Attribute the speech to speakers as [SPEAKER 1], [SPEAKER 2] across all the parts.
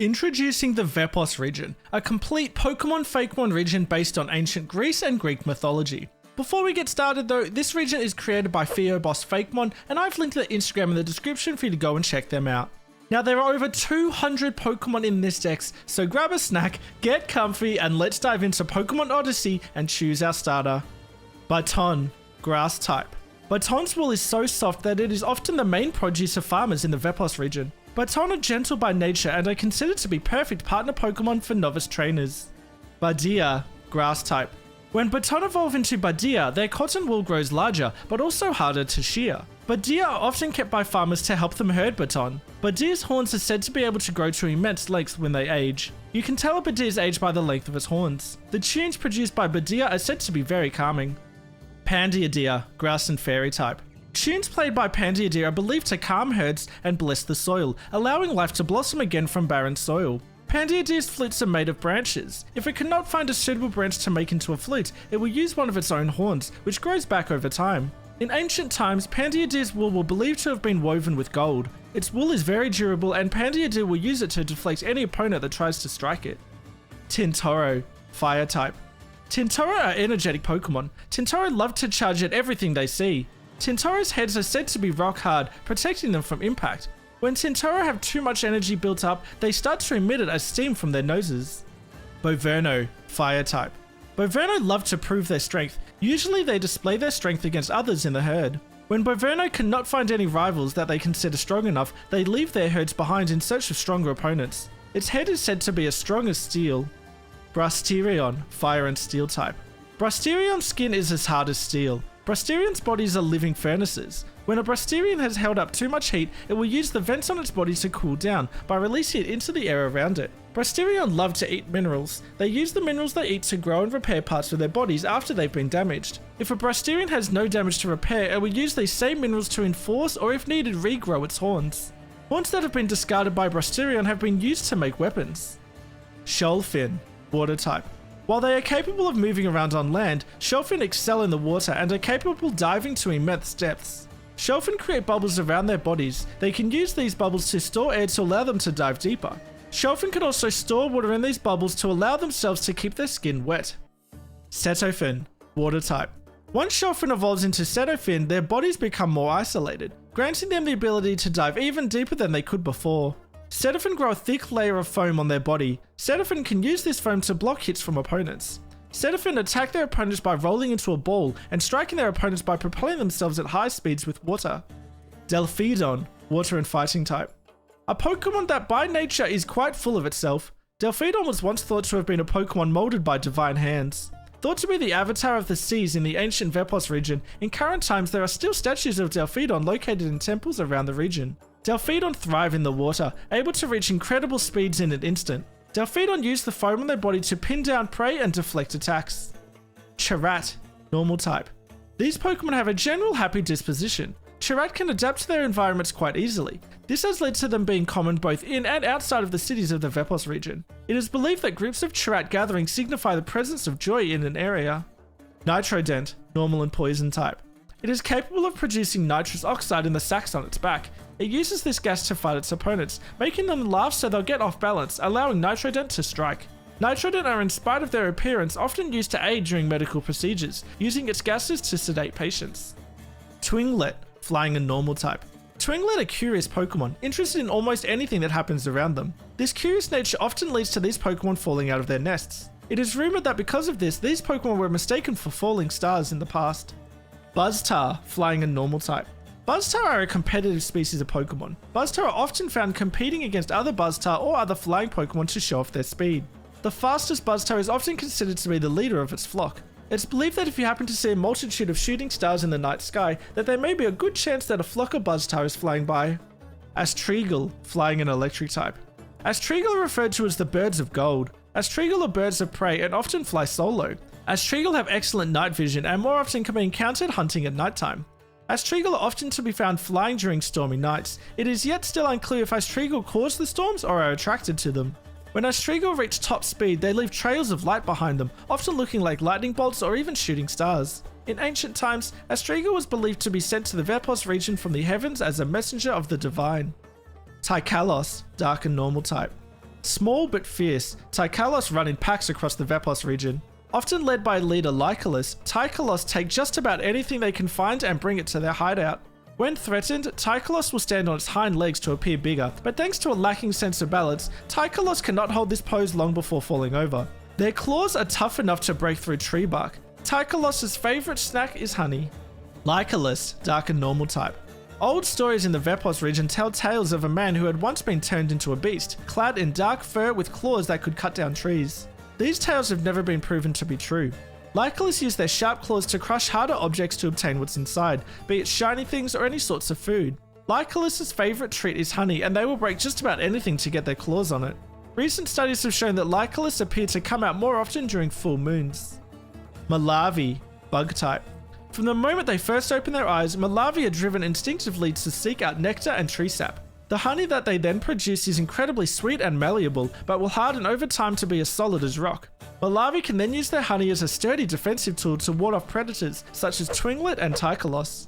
[SPEAKER 1] Introducing the Vepos region, a complete Pokemon Fakemon region based on ancient Greece and Greek mythology. Before we get started though, this region is created by Pheobos.Fakemon, and I've linked their Instagram in the description for you to go and check them out. Now there are over 200 Pokemon in this dex, so grab a snack, get comfy, and let's dive into Pokemon Odyssey and choose our starter. Baton, grass type. Baton's wool is so soft that it is often the main produce of farmers in the Vepos region. Baton are gentle by nature and are considered to be perfect partner Pokemon for novice trainers. Badia, grass type. When Baton evolve into Badia, their cotton wool grows larger, but also harder to shear. Badia are often kept by farmers to help them herd Baton. Badia's horns are said to be able to grow to immense lengths when they age. You can tell a Badia's age by the length of its horns. The tunes produced by Badia are said to be very calming. Pandiadia, grass and fairy type. Tunes played by Pandiadia are believed to calm herds and bless the soil, allowing life to blossom again from barren soil. Pandiadia's flutes are made of branches. If it cannot find a suitable branch to make into a flute, it will use one of its own horns, which grows back over time. In ancient times, Pandiadia's wool were believed to have been woven with gold. Its wool is very durable, and Pandiadia will use it to deflect any opponent that tries to strike it. Tintoro, fire type. Tintoro are energetic Pokemon. Tintoro love to charge at everything they see. Tintoro's heads are said to be rock hard, protecting them from impact. When Tintoro have too much energy built up, they start to emit it as steam from their noses. Boverno, fire type. Boverno love to prove their strength. Usually they display their strength against others in the herd. When Boverno cannot find any rivals that they consider strong enough, they leave their herds behind in search of stronger opponents. Its head is said to be as strong as steel. Brasterion, fire and steel type. Brasterion's skin is as hard as steel. Brasterion's bodies are living furnaces. When a Brasterion has held up too much heat, it will use the vents on its body to cool down by releasing it into the air around it. Brasterion love to eat minerals. They use the minerals they eat to grow and repair parts of their bodies after they've been damaged. If a Brasterion has no damage to repair, it will use these same minerals to enforce or if needed regrow its horns. Horns that have been discarded by Brasterion have been used to make weapons. Shoalfin, water type. While they are capable of moving around on land, Shoalfin excel in the water and are capable of diving to immense depths. Shoalfin create bubbles around their bodies. They can use these bubbles to store air to allow them to dive deeper. Shoalfin can also store water in these bubbles to allow themselves to keep their skin wet. Setofin, water type. Once Shoalfin evolves into Setofin, their bodies become more isolated, granting them the ability to dive even deeper than they could before. Setofin grow a thick layer of foam on their body. Setofin can use this foam to block hits from opponents. Setofin attack their opponents by rolling into a ball and striking their opponents by propelling themselves at high speeds with water. Delphiodon, water and fighting type. A Pokemon that by nature is quite full of itself. Delphiodon was once thought to have been a Pokemon molded by divine hands. Thought to be the avatar of the seas in the ancient Vepos region, in current times there are still statues of Delphiodon located in temples around the region. Delphiodon thrive in the water, able to reach incredible speeds in an instant. Delphiodon use the foam on their body to pin down prey and deflect attacks. Charat, normal type. These Pokemon have a general happy disposition. Charat can adapt to their environments quite easily. This has led to them being common both in and outside of the cities of the Vepos region. It is believed that groups of Charat gathering signify the presence of joy in an area. Nitrodent, normal and poison type. It is capable of producing nitrous oxide in the sacs on its back. It uses this gas to fight its opponents, making them laugh so they'll get off balance, allowing Nitrodent to strike. Nitrodent are, in spite of their appearance, often used to aid during medical procedures, using its gases to sedate patients. Twinglet, flying and normal type. Twinglet are curious Pokemon, interested in almost anything that happens around them. This curious nature often leads to these Pokemon falling out of their nests. It is rumored that because of this, these Pokemon were mistaken for falling stars in the past. Buzztar, flying and normal type. Buzztar are a competitive species of Pokemon. Buzztar are often found competing against other Buzztar or other flying Pokemon to show off their speed. The fastest Buzztar is often considered to be the leader of its flock. It's believed that if you happen to see a multitude of shooting stars in the night sky, that there may be a good chance that a flock of Buzztar is flying by. Astrigal, flying and electric type. Astrigal are referred to as the birds of gold. Astrigal are birds of prey and often fly solo. Astrigal have excellent night vision and more often can be encountered hunting at nighttime. Astrigal are often to be found flying during stormy nights. It is yet still unclear if Astrigal cause the storms or are attracted to them. When Astrigal reach top speed, they leave trails of light behind them, often looking like lightning bolts or even shooting stars. In ancient times, Astrigal was believed to be sent to the Vepos region from the heavens as a messenger of the divine. Tykalos, dark and normal type. Small but fierce, Tykalos run in packs across the Vepos region. Often led by leader Lycalis, Tykalos take just about anything they can find and bring it to their hideout. When threatened, Tykalos will stand on its hind legs to appear bigger, but thanks to a lacking sense of balance, Tykalos cannot hold this pose long before falling over. Their claws are tough enough to break through tree bark. Tykalos' favourite snack is honey. Lycalis, dark and normal type. Old stories in the Vepos region tell tales of a man who had once been turned into a beast, clad in dark fur with claws that could cut down trees. These tales have never been proven to be true. Lycalis use their sharp claws to crush harder objects to obtain what's inside, be it shiny things or any sorts of food. Lycalis' favourite treat is honey, and they will break just about anything to get their claws on it. Recent studies have shown that Lycalis appear to come out more often during full moons. Malavi, bug type. From the moment they first open their eyes, Malavi are driven instinctively to seek out nectar and tree sap. The honey that they then produce is incredibly sweet and malleable, but will harden over time to be as solid as rock. Malavi can then use their honey as a sturdy defensive tool to ward off predators such as Twinglet and Tykalos.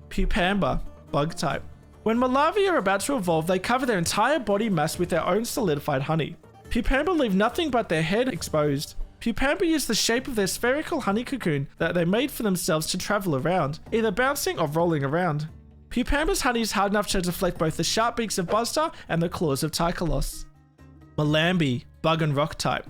[SPEAKER 1] Pupamba, bug type. When Malavi are about to evolve, they cover their entire body mass with their own solidified honey. Pupamba leave nothing but their head exposed. Pupamba use the shape of their spherical honey cocoon that they made for themselves to travel around, either bouncing or rolling around. Pupamba's honey is hard enough to deflect both the sharp beaks of Buzzstar and the claws of Tykalos. Malambi, bug and rock type.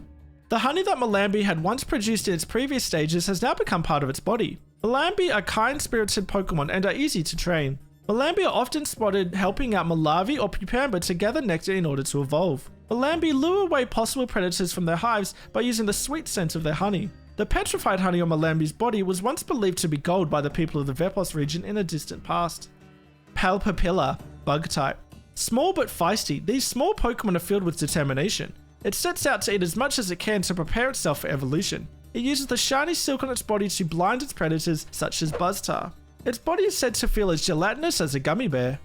[SPEAKER 1] The honey that Malambi had once produced in its previous stages has now become part of its body. Malambi are kind-spirited Pokemon and are easy to train. Malambi are often spotted helping out Malavi or Pupamba to gather nectar in order to evolve. Malambi lure away possible predators from their hives by using the sweet scent of their honey. The petrified honey on Malambi's body was once believed to be gold by the people of the Vepos region in a distant past. Palpapilla, bug type. Small but feisty, these small Pokemon are filled with determination. It sets out to eat as much as it can to prepare itself for evolution. It uses the shiny silk on its body to blind its predators, such as Buzztar. Its body is said to feel as gelatinous as a gummy bear.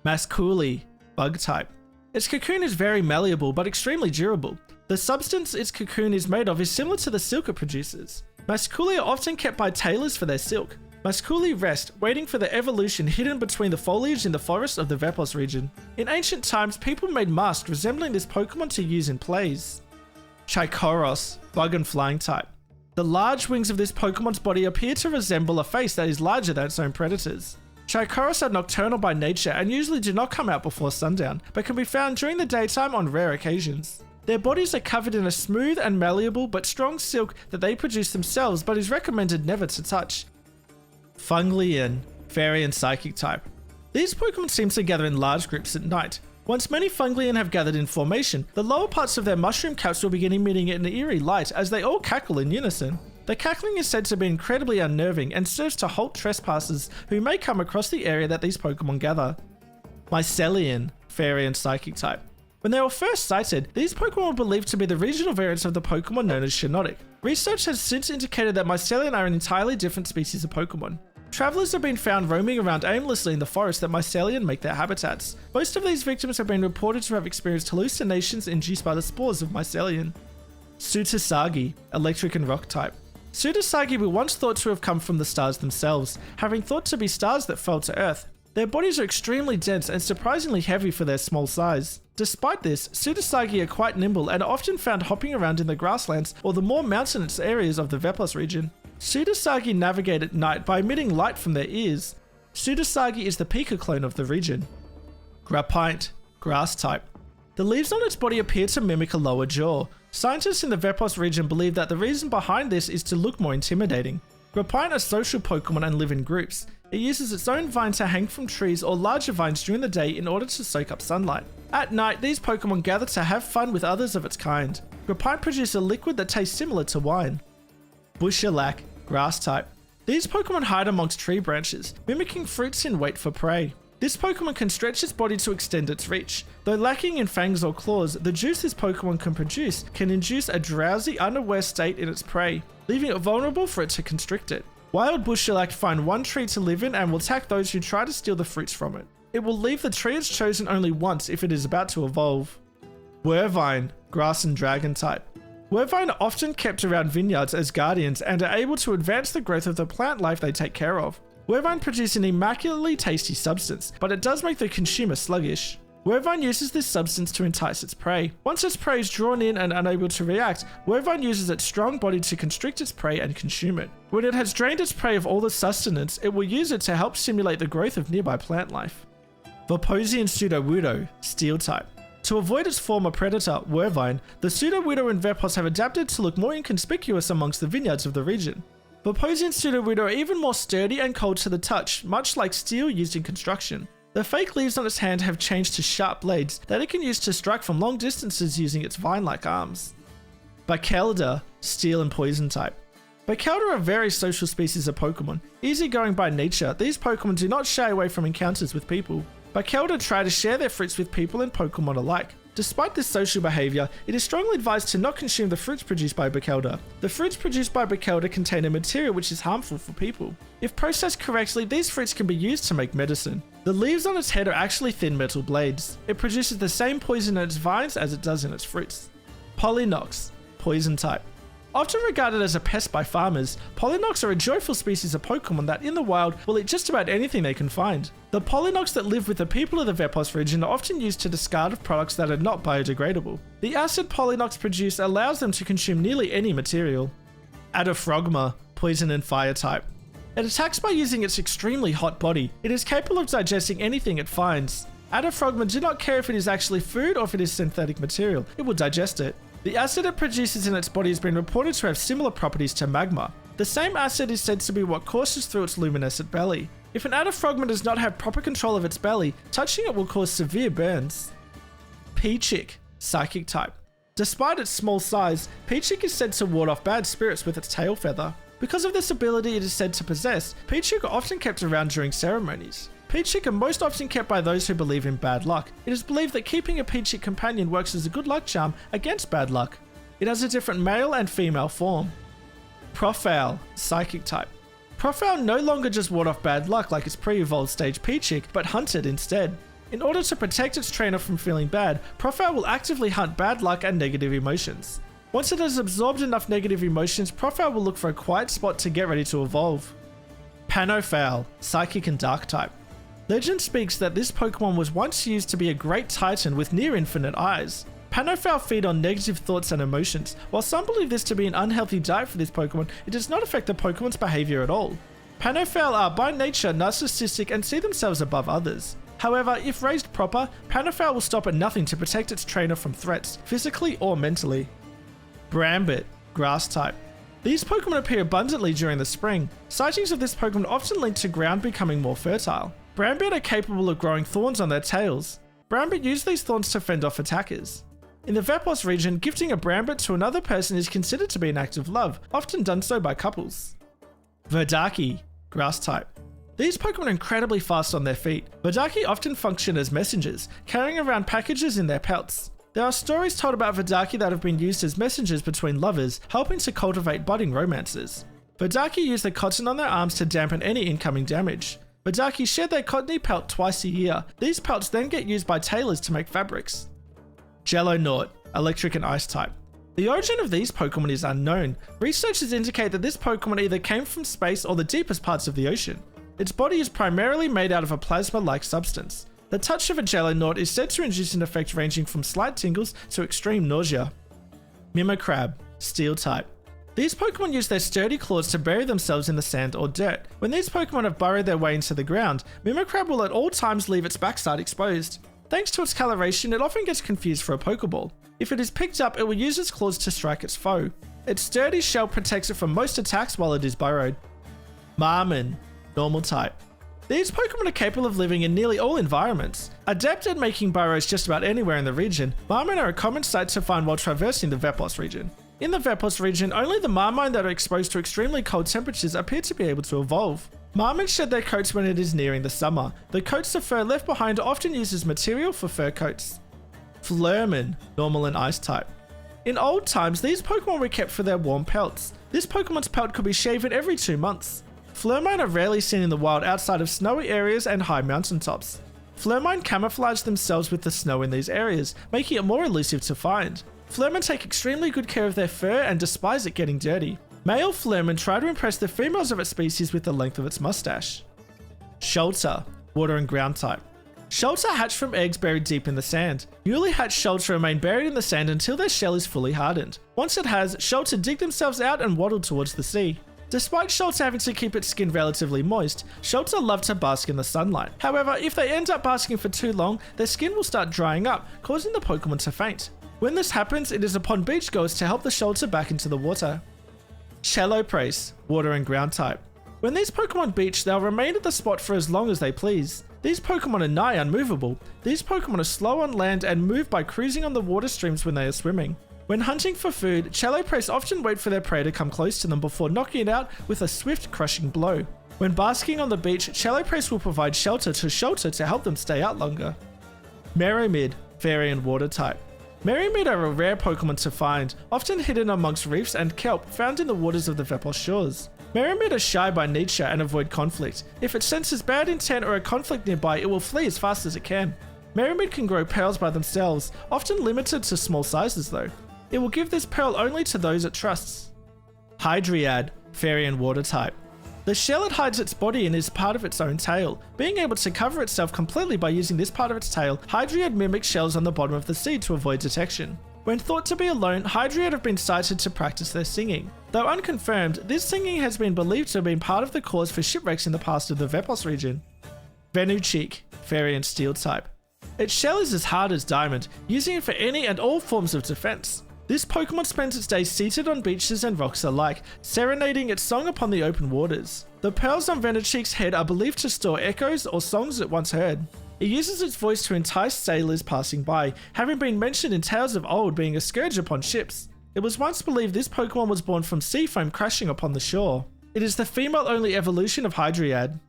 [SPEAKER 1] Masculi, bug type. Its cocoon is very malleable but extremely durable. The substance its cocoon is made of is similar to the silk it produces. Masculi are often kept by tailors for their silk. Masculi rest, waiting for their evolution hidden between the foliage in the forests of the Vepos region. In ancient times, people made masks resembling this Pokemon to use in plays. Chikoros, bug and flying type. The large wings of this Pokemon's body appear to resemble a face that is larger than its own predators. Chikoros are nocturnal by nature and usually do not come out before sundown, but can be found during the daytime on rare occasions. Their bodies are covered in a smooth and malleable but strong silk that they produce themselves but is recommended never to touch. Funglian, fairy and psychic type. These Pokemon seem to gather in large groups at night. Once many Funglian have gathered in formation, the lower parts of their mushroom caps will begin emitting an eerie light as they all cackle in unison. The cackling is said to be incredibly unnerving and serves to halt trespassers who may come across the area that these Pokemon gather. Mycelian, fairy and psychic type. When they were first sighted, these Pokemon were believed to be the regional variants of the Pokemon known as Shiinotic. Research has since indicated that Mycelian are an entirely different species of Pokemon. Travelers have been found roaming around aimlessly in the forest that Mycelian make their habitats. Most of these victims have been reported to have experienced hallucinations induced by the spores of Mycelian. Sutasagi, electric and rock type. Sutasagi were once thought to have come from the stars themselves, having thought to be stars that fell to Earth. Their bodies are extremely dense and surprisingly heavy for their small size. Despite this, Sutasagi are quite nimble and are often found hopping around in the grasslands or the more mountainous areas of the Vepos region. Sutasagi navigate at night by emitting light from their ears. Sutasagi is the Pika clone of the region. Grapinte, grass type. The leaves on its body appear to mimic a lower jaw. Scientists in the Vepos region believe that the reason behind this is to look more intimidating. Grapinte are social Pokemon and live in groups. It uses its own vine to hang from trees or larger vines during the day in order to soak up sunlight. At night, these Pokemon gather to have fun with others of its kind. Grapinte produce a liquid that tastes similar to wine. Bushelac, grass type. These Pokemon hide amongst tree branches, mimicking fruits in wait for prey. This Pokemon can stretch its body to extend its reach. Though lacking in fangs or claws, the juice this Pokemon can produce can induce a drowsy, unaware state in its prey, leaving it vulnerable for it to constrict it. Wild Bushelac find one tree to live in and will attack those who try to steal the fruits from it. It will leave the tree it's chosen only once if it is about to evolve. Wervine, grass and dragon type. Wervine are often kept around vineyards as guardians and are able to advance the growth of the plant life they take care of. Wervine produce an immaculately tasty substance, but it does make the consumer sluggish. Wervine uses this substance to entice its prey. Once its prey is drawn in and unable to react, Wervine uses its strong body to constrict its prey and consume it. When it has drained its prey of all the sustenance, it will use it to help stimulate the growth of nearby plant life. Veposian Sudowoodo, Steel type. To avoid its former predator, Wervine, the Sudowoodo and Vepos have adapted to look more inconspicuous amongst the vineyards of the region. Veposian Sudowoodo are even more sturdy and cold to the touch, much like steel used in construction. The fake leaves on its hand have changed to sharp blades that it can use to strike from long distances using its vine-like arms. Bakelda, Steel and Poison type. Bakelda are a very social species of Pokemon. Easygoing by nature, these Pokemon do not shy away from encounters with people. Bakelda try to share their fruits with people and Pokemon alike. Despite this social behaviour, it is strongly advised to not consume the fruits produced by Bakelda. The fruits produced by Bakelda contain a material which is harmful for people. If processed correctly, these fruits can be used to make medicine. The leaves on its head are actually thin metal blades. It produces the same poison in its vines as it does in its fruits. Polynox, Poison type. Often regarded as a pest by farmers, Polynox are a joyful species of Pokemon that in the wild will eat just about anything they can find. The Polynox that live with the people of the Vepos region are often used to discard of products that are not biodegradable. The acid Polynox produce allows them to consume nearly any material. Adafrogma, Poison and Fire type. It attacks by using its extremely hot body. It is capable of digesting anything it finds. Adafrogma do not care if it is actually food or if it is synthetic material, it will digest it. The acid it produces in its body has been reported to have similar properties to magma. The same acid is said to be what courses through its luminescent belly. If an Adafrogma does not have proper control of its belly, touching it will cause severe burns. Peachik, Psychic type. Despite its small size, Peachik is said to ward off bad spirits with its tail feather. Because of this ability it is said to possess, Peachik are often kept around during ceremonies. Peachik are most often kept by those who believe in bad luck. It is believed that keeping a Peachik companion works as a good luck charm against bad luck. It has a different male and female form. Profoul, Psychic type. Profoul no longer just ward off bad luck like its pre-evolved stage Peachik, but hunt it instead. In order to protect its trainer from feeling bad, Profoul will actively hunt bad luck and negative emotions. Once it has absorbed enough negative emotions, Profoul will look for a quiet spot to get ready to evolve. Panofoul, Psychic and Dark type. Legend speaks that this Pokemon was once used to be a great titan with near infinite eyes. Panofoul feed on negative thoughts and emotions. While some believe this to be an unhealthy diet for this Pokemon, it does not affect the Pokemon's behaviour at all. Panofoul are by nature narcissistic and see themselves above others. However, if raised proper, Panofoul will stop at nothing to protect its trainer from threats, physically or mentally. Brambit, Grass type. These Pokemon appear abundantly during the spring. Sightings of this Pokemon often link to ground becoming more fertile. Brambit are capable of growing thorns on their tails. Brambit use these thorns to fend off attackers. In the Vepos region, gifting a Brambit to another person is considered to be an act of love, often done so by couples. Verdaki, Grass type. These Pokemon are incredibly fast on their feet. Verdaki often function as messengers, carrying around packages in their pelts. There are stories told about Verdaki that have been used as messengers between lovers, helping to cultivate budding romances. Verdaki use the cotton on their arms to dampen any incoming damage. Verdaki shed their cottony pelt twice a year. These pelts then get used by tailors to make fabrics. Jellonaut, Electric and Ice type. The origin of these Pokemon is unknown. Researchers indicate that this Pokemon either came from space or the deepest parts of the ocean. Its body is primarily made out of a plasma-like substance. The touch of a Jellonaut is said to induce an effect ranging from slight tingles to extreme nausea. Mimicrab, Steel type. These Pokemon use their sturdy claws to bury themselves in the sand or dirt. When these Pokemon have burrowed their way into the ground, Mimicrab will at all times leave its backside exposed. Thanks to its coloration, it often gets confused for a Pokeball. If it is picked up, it will use its claws to strike its foe. Its sturdy shell protects it from most attacks while it is burrowed. Marmon, Normal type. These Pokemon are capable of living in nearly all environments. Adept at making burrows just about anywhere in the region, Marmon are a common sight to find while traversing the Vepos region. In the Vepos region, only the Marmon that are exposed to extremely cold temperatures appear to be able to evolve. Marmon shed their coats when it is nearing the summer. The coats of fur left behind are often used as material for fur coats. Flurman, Normal and Ice type. In old times, these Pokemon were kept for their warm pelts. This Pokemon's pelt could be shaven every 2 months. Flurmine are rarely seen in the wild outside of snowy areas and high mountaintops. Flurmine camouflage themselves with the snow in these areas, making it more elusive to find. Flurmen take extremely good care of their fur and despise it getting dirty. Male Flurmen try to impress the females of its species with the length of its mustache. Shelter, Water and Ground type. Shelter hatch from eggs buried deep in the sand. Newly hatched shelter remain buried in the sand until their shell is fully hardened. Once it has, shelter dig themselves out and waddle towards the sea. Despite shelter having to keep its skin relatively moist, shelter love to bask in the sunlight. However, if they end up basking for too long, their skin will start drying up, causing the Pokemon to faint. When this happens, it is upon beachgoers to help the shelter back into the water. Chelloprace, water and ground type. When these Pokemon beach, they'll remain at the spot for as long as they please. These Pokemon are nigh unmovable. These Pokemon are slow on land and move by cruising on the water streams when they are swimming. When hunting for food, Chelloprace often wait for their prey to come close to them before knocking it out with a swift, crushing blow. When basking on the beach, Chelloprace will provide shelter to help them stay out longer. Meromid, fairy and water type. Meromid are a rare Pokemon to find, often hidden amongst reefs and kelp found in the waters of the Vepos shores. Meromid are shy by nature and avoid conflict. If it senses bad intent or a conflict nearby, it will flee as fast as it can. Meromid can grow pearls by themselves, often limited to small sizes though. It will give this pearl only to those it trusts. Hydreiad, fairy and water type. The shell it hides its body in is part of its own tail. Being able to cover itself completely by using this part of its tail, Hydreiad mimics shells on the bottom of the sea to avoid detection. When thought to be alone, Hydreiad have been sighted to practice their singing. Though unconfirmed, this singing has been believed to have been part of the cause for shipwrecks in the past of the Vepos region. Venucheek, fairy and steel type. Its shell is as hard as diamond, using it for any and all forms of defense. This Pokemon spends its days seated on beaches and rocks alike, serenading its song upon the open waters. The pearls on Venucheek's head are believed to store echoes or songs it once heard. It uses its voice to entice sailors passing by, having been mentioned in tales of old being a scourge upon ships. It was once believed this Pokemon was born from sea foam crashing upon the shore. It is the female-only evolution of Hydreiad.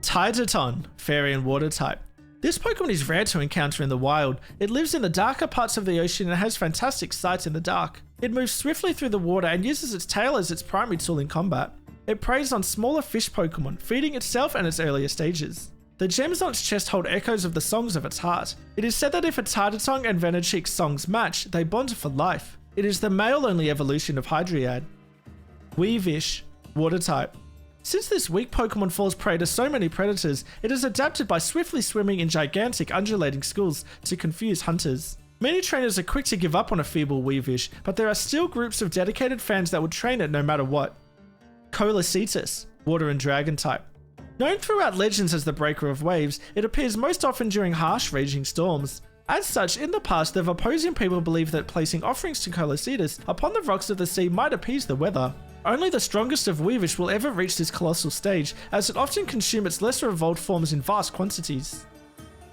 [SPEAKER 1] Tidaton, fairy and water type. This Pokemon is rare to encounter in the wild. It lives in the darker parts of the ocean and has fantastic sight in the dark. It moves swiftly through the water and uses its tail as its primary tool in combat. It preys on smaller fish Pokemon, feeding itself and its earlier stages. The gems on its chest hold echoes of the songs of its heart. It is said that if a Tidaton and Venucheek's songs match, they bond for life. It is the male-only evolution of Hydreiad. Weavish, water type. Since this weak Pokemon falls prey to so many predators, it is adapted by swiftly swimming in gigantic undulating schools to confuse hunters. Many trainers are quick to give up on a feeble Weavish, but there are still groups of dedicated fans that would train it no matter what. Colocetus, water and dragon type. Known throughout legends as the breaker of waves, it appears most often during harsh raging storms. As such, in the past, the Veposian people believed that placing offerings to Colocetus upon the rocks of the sea might appease the weather. Only the strongest of Weavish will ever reach this colossal stage, as it often consumes its lesser evolved forms in vast quantities.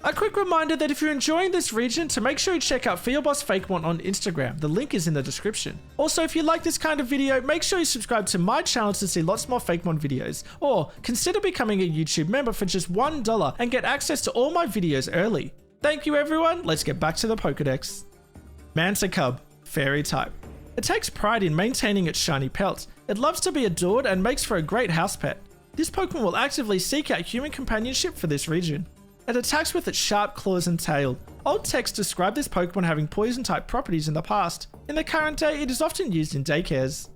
[SPEAKER 1] A quick reminder that if you're enjoying this region, to make sure you check out Pheobos.Fakemon on Instagram, the link is in the description. Also, if you like this kind of video, make sure you subscribe to my channel to see lots more Fakemon videos, or consider becoming a YouTube member for just $1 and get access to all my videos early. Thank you everyone, let's get back to the Pokedex. Manticub, fairy type. It takes pride in maintaining its shiny pelt. It loves to be adored and makes for a great house pet. This Pokemon will actively seek out human companionship for this region. It attacks with its sharp claws and tail. Old texts describe this Pokemon having poison-type properties in the past. In the current day, it is often used in daycares.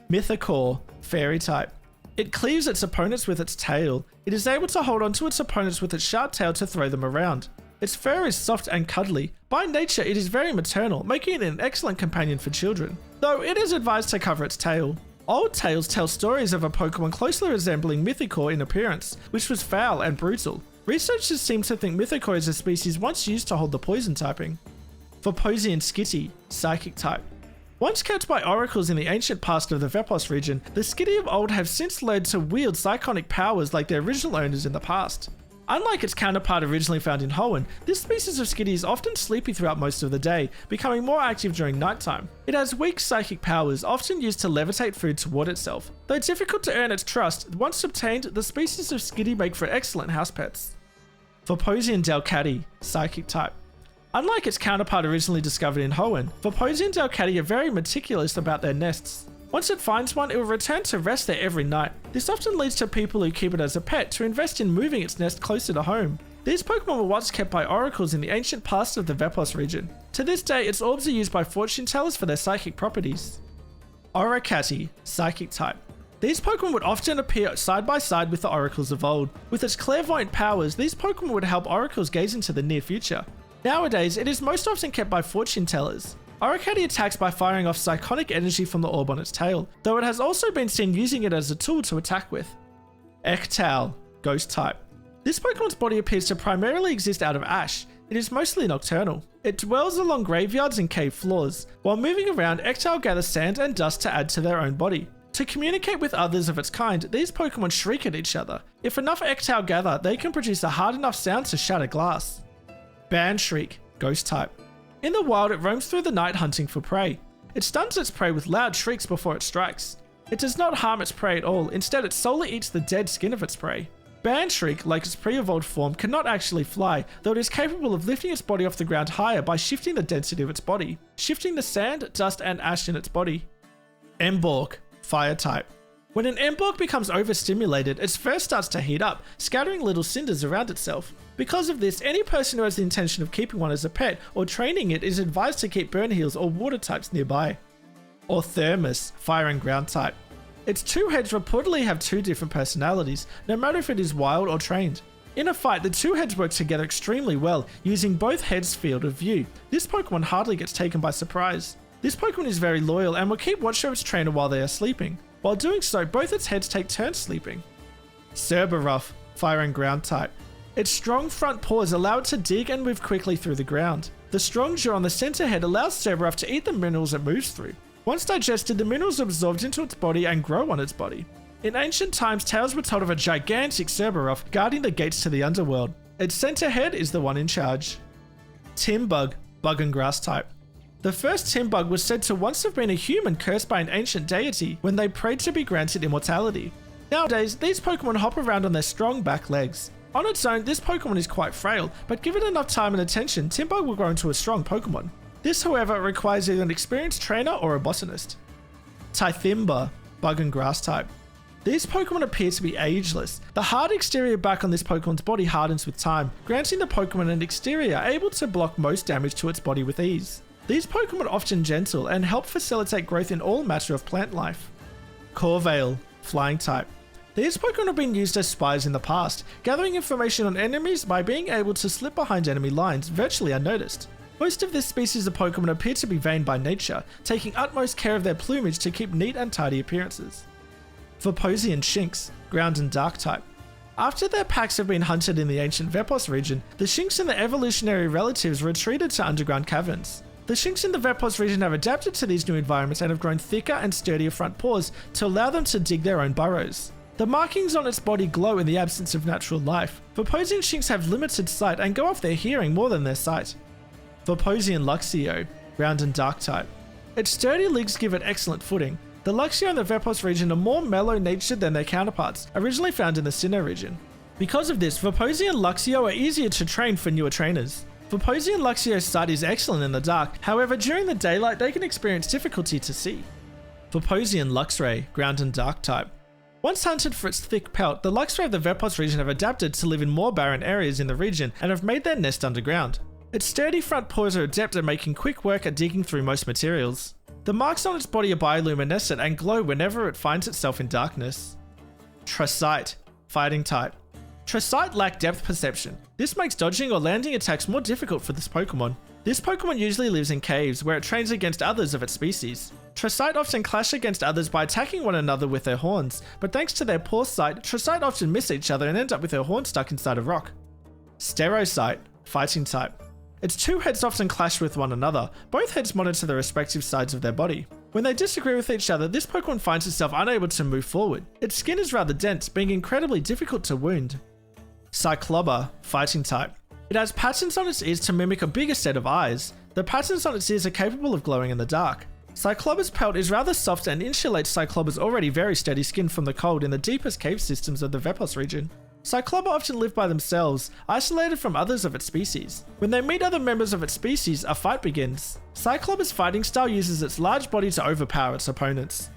[SPEAKER 1] Mythocore, fairy type. It cleaves its opponents with its tail. It is able to hold onto its opponents with its sharp tail to throw them around. Its fur is soft and cuddly. By nature, it is very maternal, making it an excellent companion for children, though it is advised to cover its tail. Old tales tell stories of a Pokemon closely resembling Mythocore in appearance, which was foul and brutal. Researchers seem to think Mythocore is a species once used to hold the poison typing. Vepos Skitty, psychic type. Once kept by oracles in the ancient past of the Vepos region, the Skitty of old have since learned to wield psionic powers like their original owners in the past. Unlike its counterpart originally found in Hoenn, this species of Skitty is often sleepy throughout most of the day, becoming more active during nighttime. It has weak psychic powers, often used to levitate food toward itself. Though difficult to earn its trust, once obtained, the species of Skitty make for excellent house pets. Veposian Delcatty, psychic type. Unlike its counterpart originally discovered in Hoenn, Veposian Delcatty are very meticulous about their nests. Once it finds one, it will return to rest there every night. This often leads to people who keep it as a pet to invest in moving its nest closer to home. These Pokemon were once kept by oracles in the ancient past of the Vepos region. To this day, its orbs are used by fortune tellers for their psychic properties. Oricati, psychic type. These Pokemon would often appear side by side with the Oracles of old. With its clairvoyant powers, these Pokemon would help Oracles gaze into the near future. Nowadays, it is most often kept by fortune tellers. Oricady attacks by firing off psychonic energy from the orb on its tail, though it has also been seen using it as a tool to attack with. Ektal, Ghost type. This Pokemon's body appears to primarily exist out of ash. It is mostly nocturnal. It dwells along graveyards and cave floors. While moving around, Ektal gathers sand and dust to add to their own body. To communicate with others of its kind, these Pokemon shriek at each other. If enough Ektal gather, they can produce a hard enough sound to shatter glass. Bandshriek, Ghost type. In the wild, it roams through the night hunting for prey. It stuns its prey with loud shrieks before it strikes. It does not harm its prey at all, instead it solely eats the dead skin of its prey. Bandshriek, like its pre-evolved form, cannot actually fly, though it is capable of lifting its body off the ground higher by shifting the density of its body, shifting the sand, dust and ash in its body. Emborg, Fire type. When an Emborg becomes overstimulated, its fur starts to heat up, scattering little cinders around itself. Because of this, any person who has the intention of keeping one as a pet or training it is advised to keep burn heals or water types nearby. Orthermus, Fire and Ground type. Its two heads reportedly have two different personalities, no matter if it is wild or trained. In a fight, the two heads work together extremely well, using both heads' field of view. This Pokemon hardly gets taken by surprise. This Pokemon is very loyal and will keep watch over its trainer while they are sleeping. While doing so, both its heads take turns sleeping. Cerberus, Fire and Ground type. Its strong front paws allow it to dig and move quickly through the ground. The strong jaw on the center head allows Cerberus to eat the minerals it moves through. Once digested, the minerals are absorbed into its body and grow on its body. In ancient times, tales were told of a gigantic Cerberus guarding the gates to the underworld. Its center head is the one in charge. Timbug, Bug and Grass type. The first Timbug was said to once have been a human cursed by an ancient deity when they prayed to be granted immortality. Nowadays, these Pokemon hop around on their strong back legs. On its own, this Pokemon is quite frail, but given enough time and attention, Timbug will grow into a strong Pokemon. This, however, requires either an experienced trainer or a botanist. Tithimba, Bug and Grass type. These Pokemon appear to be ageless. The hard exterior back on this Pokemon's body hardens with time, granting the Pokemon an exterior able to block most damage to its body with ease. These Pokemon are often gentle and help facilitate growth in all matter of plant life. Corvale, Flying type. These Pokemon have been used as spies in the past, gathering information on enemies by being able to slip behind enemy lines virtually unnoticed. Most of this species of Pokemon appear to be vain by nature, taking utmost care of their plumage to keep neat and tidy appearances. Veposian Shinx, Ground and Dark type. After their packs have been hunted in the ancient Vepos region, the Shinx and their evolutionary relatives retreated to underground caverns. The Shinx in the Vepos region have adapted to these new environments and have grown thicker and sturdier front paws to allow them to dig their own burrows. The markings on its body glow in the absence of natural life. Veposian Shinx have limited sight and go off their hearing more than their sight. Veposian Luxio, Ground and Dark type. Its sturdy legs give it excellent footing. The Luxio in the Vepos region are more mellow-natured than their counterparts, originally found in the Sinnoh region. Because of this, Veposian Luxio are easier to train for newer trainers. Veposian Luxio's sight is excellent in the dark, however during the daylight they can experience difficulty to see. Veposian Luxray, Ground and Dark type. Once hunted for its thick pelt, the Luxray of the Vepos region have adapted to live in more barren areas in the region and have made their nest underground. Its sturdy front paws are adept at making quick work at digging through most materials. The marks on its body are bioluminescent and glow whenever it finds itself in darkness. Tracite, Fighting type. Tracite lack depth perception. This makes dodging or landing attacks more difficult for this Pokemon. This Pokemon usually lives in caves where it trains against others of its species. Tracite often clash against others by attacking one another with their horns, but thanks to their poor sight, Tracite often miss each other and end up with their horn stuck inside a rock. Sterosite, Fighting type. Its two heads often clash with one another. Both heads monitor the respective sides of their body. When they disagree with each other, this Pokemon finds itself unable to move forward. Its skin is rather dense, being incredibly difficult to wound. Cycloba, Fighting type. It has patterns on its ears to mimic a bigger set of eyes. The patterns on its ears are capable of glowing in the dark. Cycloba's pelt is rather soft and insulates Cycloba's already very steady skin from the cold in the deepest cave systems of the Vepos region. Cycloba often live by themselves, isolated from others of its species. When they meet other members of its species, a fight begins. Cycloba's fighting style uses its large body to overpower its opponents.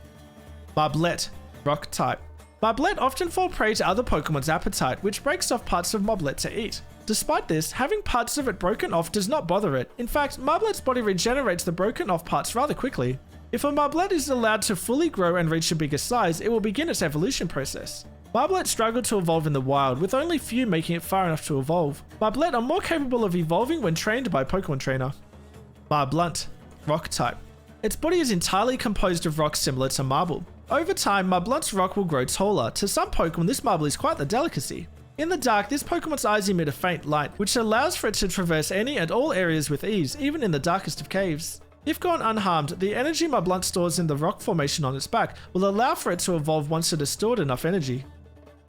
[SPEAKER 1] Marblet, Rock type. Marblet often fall prey to other Pokemon's appetite, which breaks off parts of Marblet to eat. Despite this, having parts of it broken off does not bother it. In fact, Marblet's body regenerates the broken off parts rather quickly. If a Marblet is allowed to fully grow and reach a bigger size, it will begin its evolution process. Marblet struggle to evolve in the wild, with only few making it far enough to evolve. Marblet are more capable of evolving when trained by a Pokemon trainer. Marblunt, rock type. Its body is entirely composed of rocks similar to marble. Over time, Marblunt's rock will grow taller. To some Pokemon, this marble is quite the delicacy. In the dark, this Pokemon's eyes emit a faint light, which allows for it to traverse any and all areas with ease, even in the darkest of caves. If gone unharmed, the energy Marblunt stores in the rock formation on its back will allow for it to evolve once it has stored enough energy.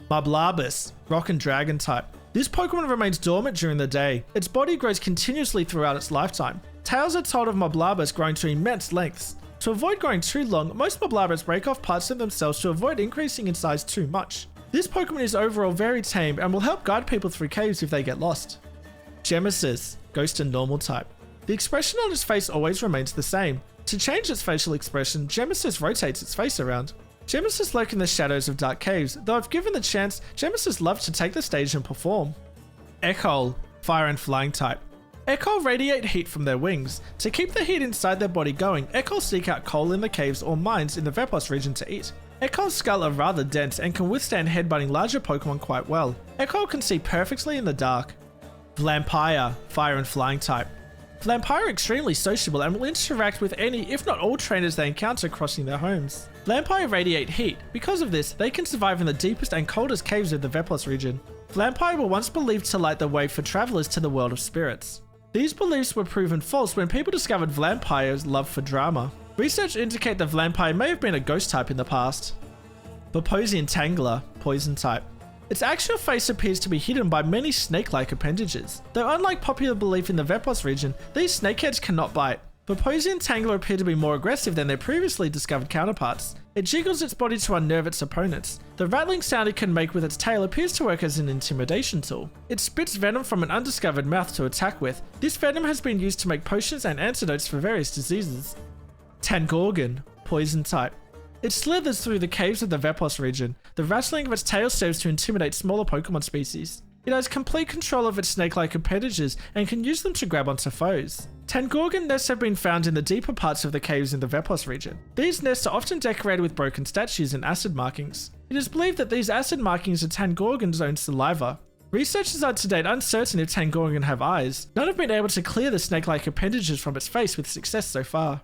[SPEAKER 1] Marblabus, rock and dragon type. This Pokemon remains dormant during the day. Its body grows continuously throughout its lifetime. Tales are told of Marblabus growing to immense lengths. To avoid growing too long, most Marblabus break off parts of themselves to avoid increasing in size too much. This Pokemon is overall very tame and will help guide people through caves if they get lost. Gemesis, ghost and normal type. The expression on its face always remains the same. To change its facial expression, Gemesis rotates its face around. Gemesis lurk in the shadows of dark caves, though if given the chance, Gemesis love to take the stage and perform. Echol, fire and flying type. Echol radiate heat from their wings. To keep the heat inside their body going, Echol seek out coal in the caves or mines in the Vepos region to eat. Echol's skull are rather dense and can withstand headbutting larger Pokemon quite well. Echol can see perfectly in the dark. Vampire, fire and flying type. Vampire are extremely sociable and will interact with any, if not all, trainers they encounter crossing their homes. Vampire radiate heat. Because of this, they can survive in the deepest and coldest caves of the Vepos region. Vampire were once believed to light the way for travelers to the world of spirits. These beliefs were proven false when people discovered Vampire's love for drama. Research indicate that Vampire may have been a ghost type in the past. Vepos Tangler, poison type. Its actual face appears to be hidden by many snake-like appendages. Though unlike popular belief in the Vepos region, these snakeheads cannot bite. Vepos Tangler appear to be more aggressive than their previously discovered counterparts. It jiggles its body to unnerve its opponents. The rattling sound it can make with its tail appears to work as an intimidation tool. It spits venom from an undiscovered mouth to attack with. This venom has been used to make potions and antidotes for various diseases. Tangorgan, poison type. It slithers through the caves of the Vepos region. The rattling of its tail serves to intimidate smaller Pokemon species. It has complete control of its snake-like appendages and can use them to grab onto foes. Tangorgan nests have been found in the deeper parts of the caves in the Vepos region. These nests are often decorated with broken statues and acid markings. It is believed that these acid markings are Tangorgan's own saliva. Researchers are to date uncertain if Tangorgan have eyes. None have been able to clear the snake-like appendages from its face with success so far.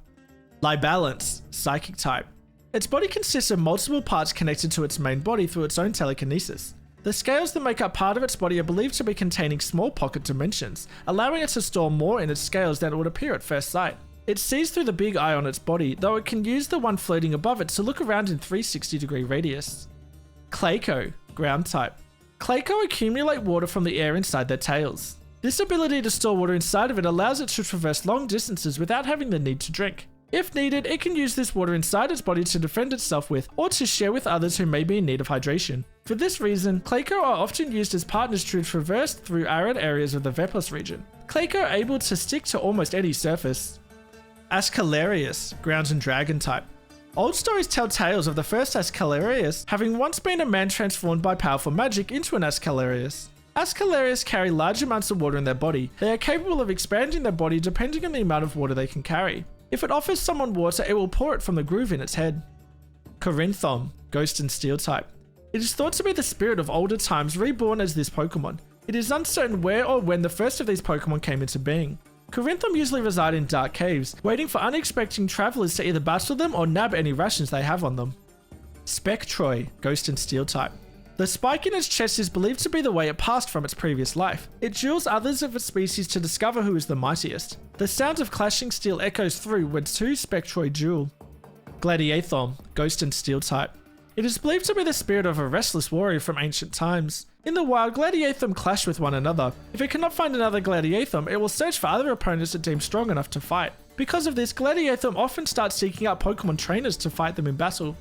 [SPEAKER 1] Libalance, psychic type. Its body consists of multiple parts connected to its main body through its own telekinesis. The scales that make up part of its body are believed to be containing small pocket dimensions, allowing it to store more in its scales than it would appear at first sight. It sees through the big eye on its body, though it can use the one floating above it to look around in 360-degree radius. Clayco, ground type. Clayco accumulate water from the air inside their tails. This ability to store water inside of it allows it to traverse long distances without having the need to drink. If needed, it can use this water inside its body to defend itself with, or to share with others who may be in need of hydration. For this reason, Clayco are often used as partners to traverse through arid areas of the Vepos region. Clayco are able to stick to almost any surface. Ascalarius, ground and dragon type. Old stories tell tales of the first Ascalarius having once been a man transformed by powerful magic into an Ascalarius. Ascalarius carry large amounts of water in their body. They are capable of expanding their body depending on the amount of water they can carry. If it offers someone water, it will pour it from the groove in its head. Corinthom, ghost and steel type. It is thought to be the spirit of older times reborn as this Pokemon. It is uncertain where or when the first of these Pokemon came into being. Corinthom usually reside in dark caves, waiting for unexpected travelers to either battle them or nab any rations they have on them. Spectroy, ghost and steel type. The spike in its chest is believed to be the way it passed from its previous life. It duels others of its species to discover who is the mightiest. The sound of clashing steel echoes through when two Spectroid duel. Gladiathom, ghost and steel type. It is believed to be the spirit of a restless warrior from ancient times. In the wild, Gladiathom clash with one another. If it cannot find another Gladiathom, it will search for other opponents it deems strong enough to fight. Because of this, Gladiathom often starts seeking out Pokemon trainers to fight them in battle.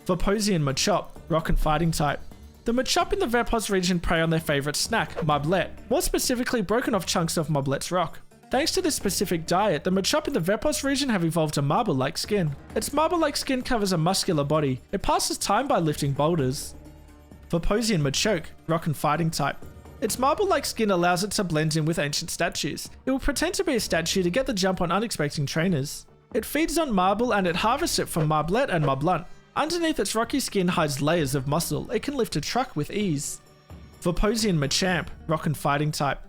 [SPEAKER 1] Veposian Machop, rock and fighting type. The Machop in the Vepos region prey on their favourite snack, Marblet, more specifically broken off chunks of Marblet's rock. Thanks to this specific diet, the Machop in the Vepos region have evolved a marble-like skin. Its marble-like skin covers a muscular body. It passes time by lifting boulders. Veposian Machoke, rock and fighting type. Its marble-like skin allows it to blend in with ancient statues. It will pretend to be a statue to get the jump on unexpected trainers. It feeds on marble and it harvests it from marblet and marblunt. Underneath its rocky skin hides layers of muscle. It can lift a truck with ease. Veposian Machamp, rock and fighting type.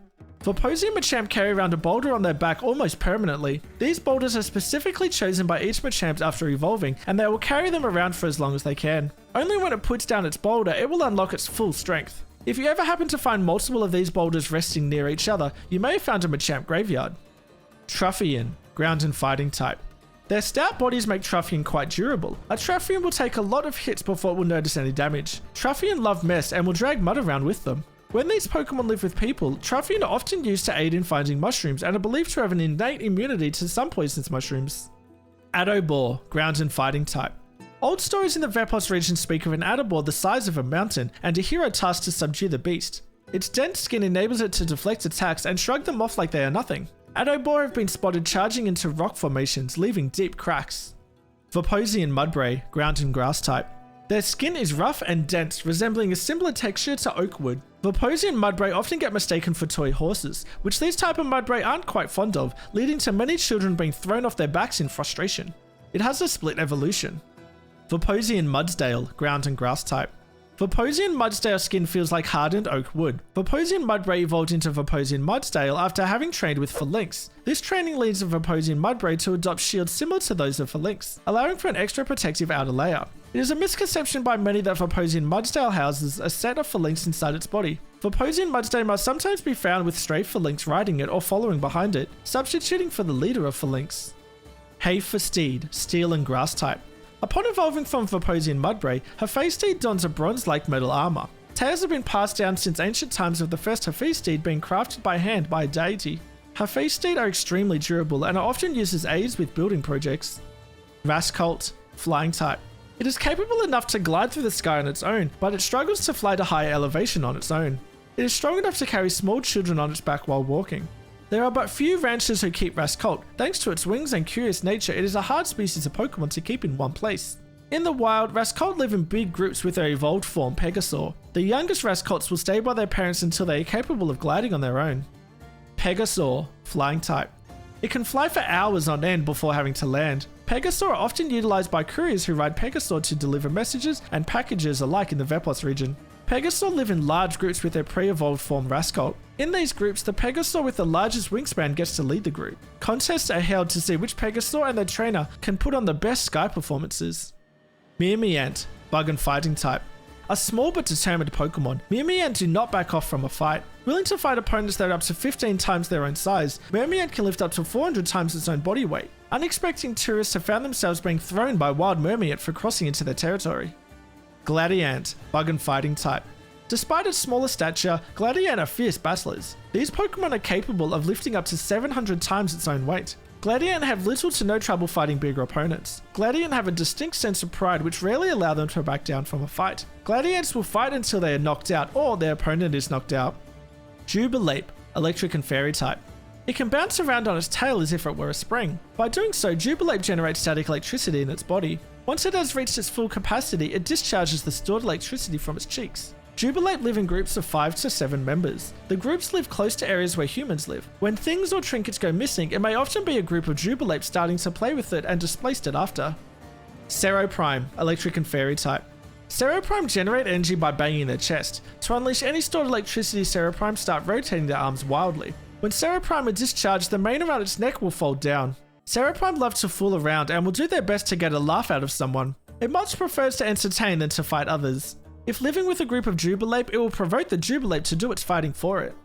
[SPEAKER 1] Veposian Machamp carry around a boulder on their back almost permanently. These boulders are specifically chosen by each Machamp after evolving, and they will carry them around for as long as they can. Only when it puts down its boulder, it will unlock its full strength. If you ever happen to find multiple of these boulders resting near each other, you may have found a Machamp graveyard. Truffian, ground and fighting type. Their stout bodies make Truffian quite durable. A Truffian will take a lot of hits before it will notice any damage. Truffian love mess and will drag mud around with them. When these Pokemon live with people, Truffian are often used to aid in finding mushrooms and are believed to have an innate immunity to some poisonous mushrooms. Adobor, ground and fighting type. Old stories in the Vepos region speak of an Adobor the size of a mountain and a hero tasked to subdue the beast. Its dense skin enables it to deflect attacks and shrug them off like they are nothing. Adobor have been spotted charging into rock formations, leaving deep cracks. Veposian Mudbray, ground and grass type. Their skin is rough and dense, resembling a similar texture to oak wood. Veposian Mudbray often get mistaken for toy horses, which these type of Mudbray aren't quite fond of, leading to many children being thrown off their backs in frustration. It has a split evolution. Veposian Mudsdale, ground and grass type. Veposian Mudsdale skin feels like hardened oak wood. Veposian Mudbray evolved into Veposian Mudsdale after having trained with Phalanx. This training leads a Veposian Mudbray to adopt shields similar to those of Phalanx, allowing for an extra protective outer layer. It is a misconception by many that Veposian Mudsdale houses a set of Phalanx inside its body. Veposian Mudsdale must sometimes be found with stray Phalanx riding it or following behind it, substituting for the leader of Phalanx. Hephaestus, steel and grass type. Upon evolving from Veposian Mudbray, Hephaestus dons a bronze-like metal armor. Tales have been passed down since ancient times of the first Hephaestus being crafted by hand by a deity. Hephaestus are extremely durable and are often used as aids with building projects. Rascult, flying type. It is capable enough to glide through the sky on its own, but it struggles to fly to higher elevation on its own. It is strong enough to carry small children on its back while walking. There are but few ranchers who keep Rascult. Thanks to its wings and curious nature, it is a hard species of Pokemon to keep in one place. In the wild, Rascult live in big groups with their evolved form, Pegasaur. The youngest Rascults will stay by their parents until they are capable of gliding on their own. Pegasaur, flying type. It can fly for hours on end before having to land. Pegasaur are often utilized by couriers who ride Pegasaur to deliver messages and packages alike in the Vepos region. Pegasaur live in large groups with their pre-evolved form Rascult. In these groups, the Pegasaur with the largest wingspan gets to lead the group. Contests are held to see which Pegasaur and their trainer can put on the best sky performances. Myrmiant, bug and fighting type. A small but determined Pokemon, Myrmiant do not back off from a fight. Willing to fight opponents that are up to 15 times their own size, Myrmiant can lift up to 400 times its own body weight. Unexpecting tourists have found themselves being thrown by wild Myrmiant for crossing into their territory. Gladiant, bug and fighting type. Despite its smaller stature, Gladiant are fierce battlers. These Pokemon are capable of lifting up to 700 times its own weight. Gladiant have little to no trouble fighting bigger opponents. Gladiant have a distinct sense of pride which rarely allow them to back down from a fight. Gladiants will fight until they are knocked out or their opponent is knocked out. Jubilape, electric and fairy type. It can bounce around on its tail as if it were a spring. By doing so, Jubilape generates static electricity in its body. Once it has reached its full capacity, it discharges the stored electricity from its cheeks. Jubilape live in groups of 5 to 7 members. The groups live close to areas where humans live. When things or trinkets go missing, it may often be a group of Jubilape starting to play with it and displaced it after. Seroprime, electric and fairy type. Seroprime generate energy by banging their chest. To unleash any stored electricity, Seroprime start rotating their arms wildly. When Seroprime are discharged, the mane around its neck will fold down. Seroprime love to fool around and will do their best to get a laugh out of someone. It much prefers to entertain than to fight others. If living with a group of Jubilape, it will provoke the Jubilape to do its fighting for it.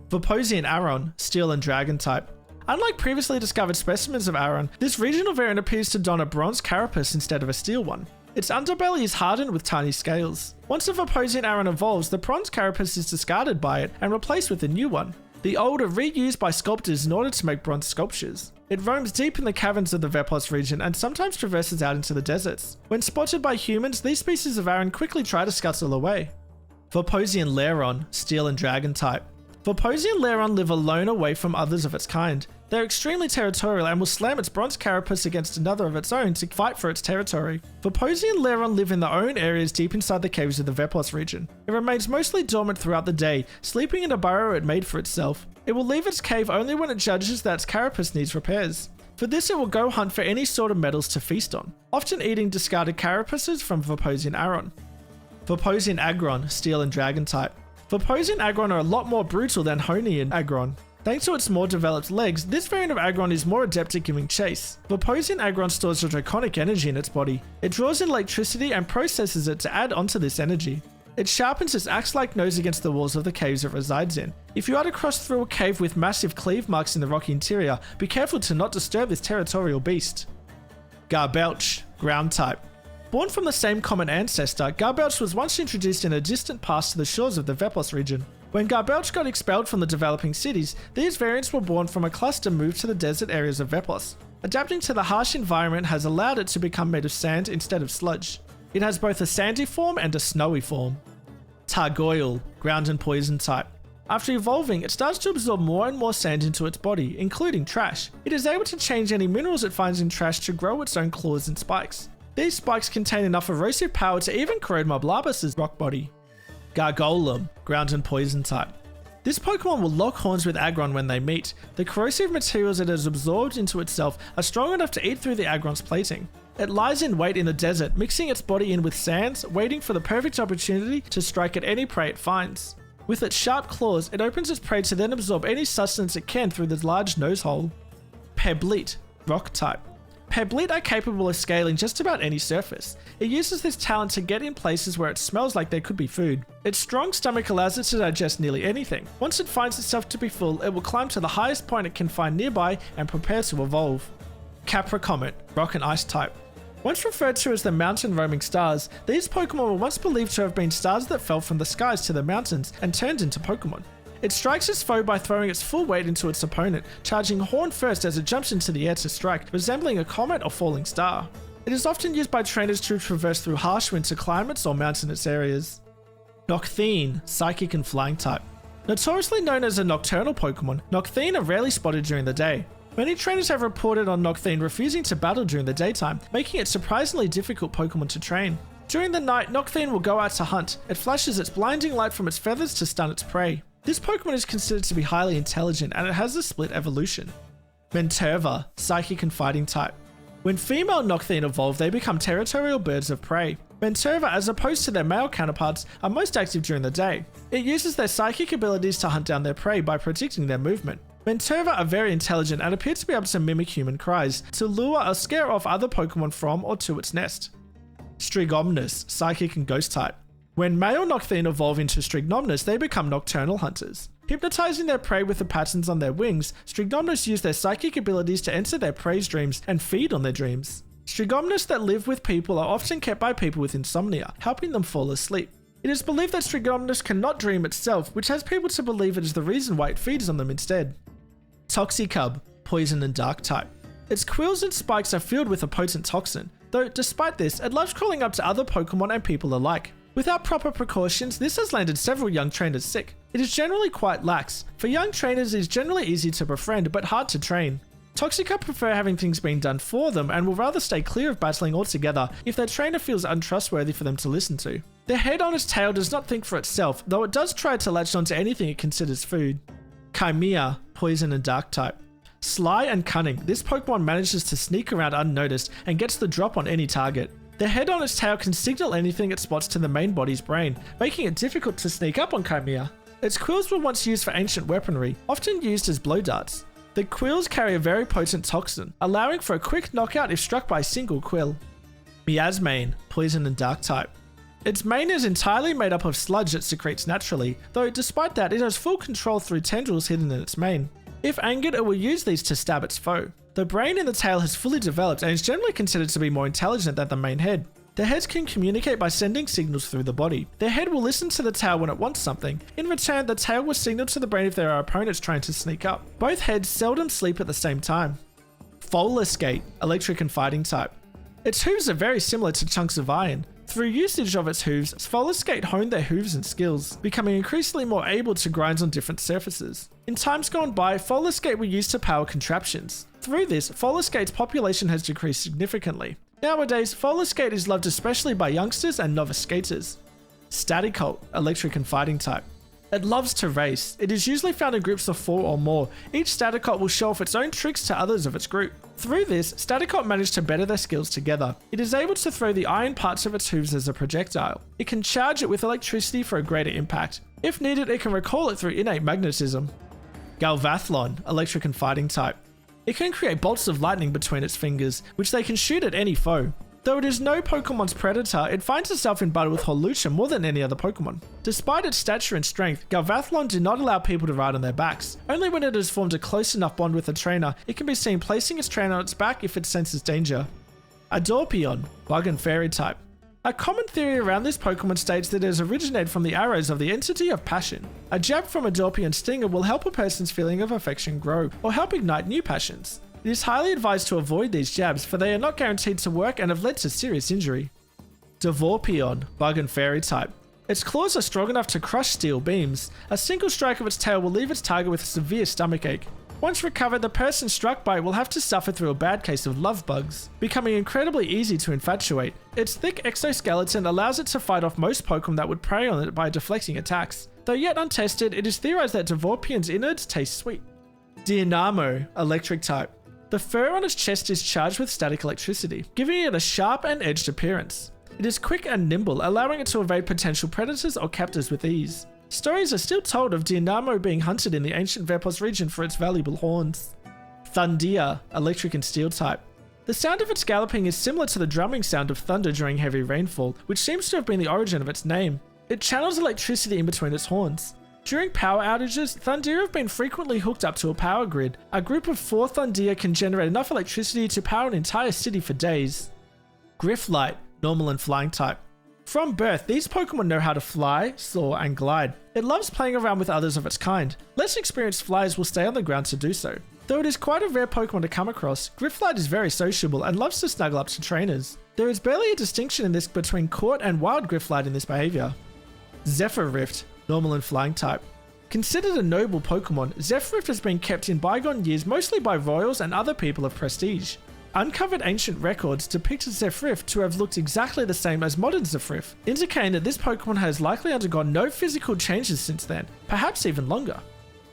[SPEAKER 1] Veposian Aron, steel and dragon type. Unlike previously discovered specimens of Aron, this regional variant appears to don a bronze carapace instead of a steel one. Its underbelly is hardened with tiny scales. Once a Veposian Aron evolves, the bronze carapace is discarded by it and replaced with a new one. The old are reused by sculptors in order to make bronze sculptures. It roams deep in the caverns of the Vepos region and sometimes traverses out into the deserts. When spotted by humans, these species of Aron quickly try to scuttle away. Veposian Lairon, steel and dragon type. Veposian Lairon live alone away from others of its kind. They're extremely territorial and will slam its bronze carapace against another of its own to fight for its territory. Veposian Lairon live in their own areas deep inside the caves of the Vepos region. It remains mostly dormant throughout the day, sleeping in a burrow it made for itself. It will leave its cave only when it judges that its carapace needs repairs. For this, it will go hunt for any sort of metals to feast on, often eating discarded carapaces from Veposian Aron. Veposian Aggron, Steel and Dragon type. Veposian Aggron are a lot more brutal than Honian Aggron. Thanks to its more developed legs, this variant of Aggron is more adept at giving chase. Veposian Aggron stores a draconic energy in its body. It draws in electricity and processes it to add onto this energy. It sharpens its axe-like nose against the walls of the caves it resides in. If you are to cross through a cave with massive cleave marks in the rocky interior, be careful to not disturb this territorial beast. Garbelch, Ground type. Born from the same common ancestor, Garbelch was once introduced in a distant past to the shores of the Vepos region. When Garbelch got expelled from the developing cities, these variants were born from a cluster moved to the desert areas of Vepos. Adapting to the harsh environment has allowed it to become made of sand instead of sludge. It has both a sandy form and a snowy form. Targoyle, Ground and Poison type. After evolving, it starts to absorb more and more sand into its body, including trash. It is able to change any minerals it finds in trash to grow its own claws and spikes. These spikes contain enough erosive power to even corrode Moblarbus's rock body. Gargolem, Ground and Poison type. This Pokemon will lock horns with Aggron when they meet. The corrosive materials it has absorbed into itself are strong enough to eat through the Aggron's plating. It lies in wait in the desert, mixing its body in with sands, waiting for the perfect opportunity to strike at any prey it finds. With its sharp claws, it opens its prey to then absorb any sustenance it can through the large nose hole. Peblit, Rock type. Peblit are capable of scaling just about any surface. It uses this talent to get in places where it smells like there could be food. Its strong stomach allows it to digest nearly anything. Once it finds itself to be full, it will climb to the highest point it can find nearby and prepare to evolve. Capricomet, Rock and Ice type. Once referred to as the mountain roaming stars, these Pokemon were once believed to have been stars that fell from the skies to the mountains and turned into Pokemon. It strikes its foe by throwing its full weight into its opponent, charging horn first as it jumps into the air to strike, resembling a comet or falling star. It is often used by trainers to traverse through harsh winter climates or mountainous areas. Nocthine, Psychic and Flying type. Notoriously known as a nocturnal Pokemon, Nocthine are rarely spotted during the day. Many trainers have reported on Nocthine refusing to battle during the daytime, making it surprisingly difficult Pokemon to train. During the night, Nocthine will go out to hunt. It flashes its blinding light from its feathers to stun its prey. This Pokemon is considered to be highly intelligent and it has a split evolution. Menterva, Psychic and Fighting type. When female Nocthine evolve, they become territorial birds of prey. Menterva, as opposed to their male counterparts, are most active during the day. It uses their psychic abilities to hunt down their prey by predicting their movement. Menterva are very intelligent and appear to be able to mimic human cries to lure or scare off other Pokemon from or to its nest. Strigomnus, Psychic and Ghost type. When male Nocthine evolve into Strigomnus, they become nocturnal hunters. Hypnotizing their prey with the patterns on their wings, Strigomnus use their psychic abilities to enter their prey's dreams and feed on their dreams. Strigomnus that live with people are often kept by people with insomnia, helping them fall asleep. It is believed that Strigomnus cannot dream itself, which has people to believe it is the reason why it feeds on them instead. Toxicub, Poison and Dark type. Its quills and spikes are filled with a potent toxin, though despite this, it loves crawling up to other Pokemon and people alike. Without proper precautions, this has landed several young trainers sick. It is generally quite lax. For young trainers, it is generally easy to befriend, but hard to train. Toxicub prefer having things being done for them and will rather stay clear of battling altogether if their trainer feels untrustworthy for them to listen to. The head on its tail does not think for itself, though it does try to latch onto anything it considers food. Chimea, Poison and Dark type. Sly and cunning, this Pokemon manages to sneak around unnoticed and gets the drop on any target. The head on its tail can signal anything it spots to the main body's brain, making it difficult to sneak up on Chimea. Its quills were once used for ancient weaponry, often used as blow darts. The quills carry a very potent toxin, allowing for a quick knockout if struck by a single quill. Miasmane, Poison and Dark type. Its mane is entirely made up of sludge it secretes naturally, though despite that it has full control through tendrils hidden in its mane. If angered, it will use these to stab its foe. The brain in the tail has fully developed and is generally considered to be more intelligent than the main head. The heads can communicate by sending signals through the body. The head will listen to the tail when it wants something. In return, the tail will signal to the brain if there are opponents trying to sneak up. Both heads seldom sleep at the same time. Folliscate, Electric and Fighting type. Its hooves are very similar to chunks of iron. Through usage of its hooves, Folliscate honed their hooves and skills, becoming increasingly more able to grind on different surfaces. In times gone by, Folliscate were used to power contraptions. Through this, Folliscate's population has decreased significantly. Nowadays, Folliscate is loved especially by youngsters and novice skaters. Staticult, Electric and Fighting type. It loves to race. It is usually found in groups of 4 or more. Each Staticot will show off its own tricks to others of its group. Through this, Staticot manage to better their skills together. It is able to throw the iron parts of its hooves as a projectile. It can charge it with electricity for a greater impact. If needed, it can recall it through innate magnetism. Galvathlon, electric and fighting type. It can create bolts of lightning between its fingers, which they can shoot at any foe. Though it is no Pokemon's predator, it finds itself in battle with Hawlucha more than any other Pokemon. Despite its stature and strength, Galvathlon do not allow people to ride on their backs. Only when it has formed a close enough bond with a trainer, it can be seen placing its trainer on its back if it senses danger. Adorpion, bug and fairy type. A common theory around this Pokemon states that it has originated from the arrows of the entity of passion. A jab from Adorpion's stinger will help a person's feeling of affection grow, or help ignite new passions. It is highly advised to avoid these jabs, for they are not guaranteed to work and have led to serious injury. Devorpion, bug and fairy type. Its claws are strong enough to crush steel beams. A single strike of its tail will leave its target with a severe stomachache. Once recovered, the person struck by it will have to suffer through a bad case of love bugs, becoming incredibly easy to infatuate. Its thick exoskeleton allows it to fight off most Pokemon that would prey on it by deflecting attacks. Though yet untested, it is theorized that Devorpion's innards taste sweet. Dynamo, electric type. The fur on its chest is charged with static electricity, giving it a sharp and edged appearance. It is quick and nimble, allowing it to evade potential predators or captors with ease. Stories are still told of Dynamo being hunted in the ancient Vepos region for its valuable horns. Thundia, electric and steel type. The sound of its galloping is similar to the drumming sound of thunder during heavy rainfall, which seems to have been the origin of its name. It channels electricity in between its horns. During power outages, Thundia have been frequently hooked up to a power grid. A group of 4 Thundia can generate enough electricity to power an entire city for days. Grifflight, normal and flying type. From birth, these Pokemon know how to fly, soar, and glide. It loves playing around with others of its kind. Less experienced flyers will stay on the ground to do so. Though it is quite a rare Pokemon to come across, Grifflight is very sociable and loves to snuggle up to trainers. There is barely a distinction in this between caught and wild Grifflight in this behavior. Zephyr Rift, normal and flying type. Considered a noble Pokemon, Zephyr Rift has been kept in bygone years mostly by royals and other people of prestige. Uncovered ancient records depict Zephyr Rift to have looked exactly the same as modern Zephyr Rift, indicating that this Pokemon has likely undergone no physical changes since then, perhaps even longer.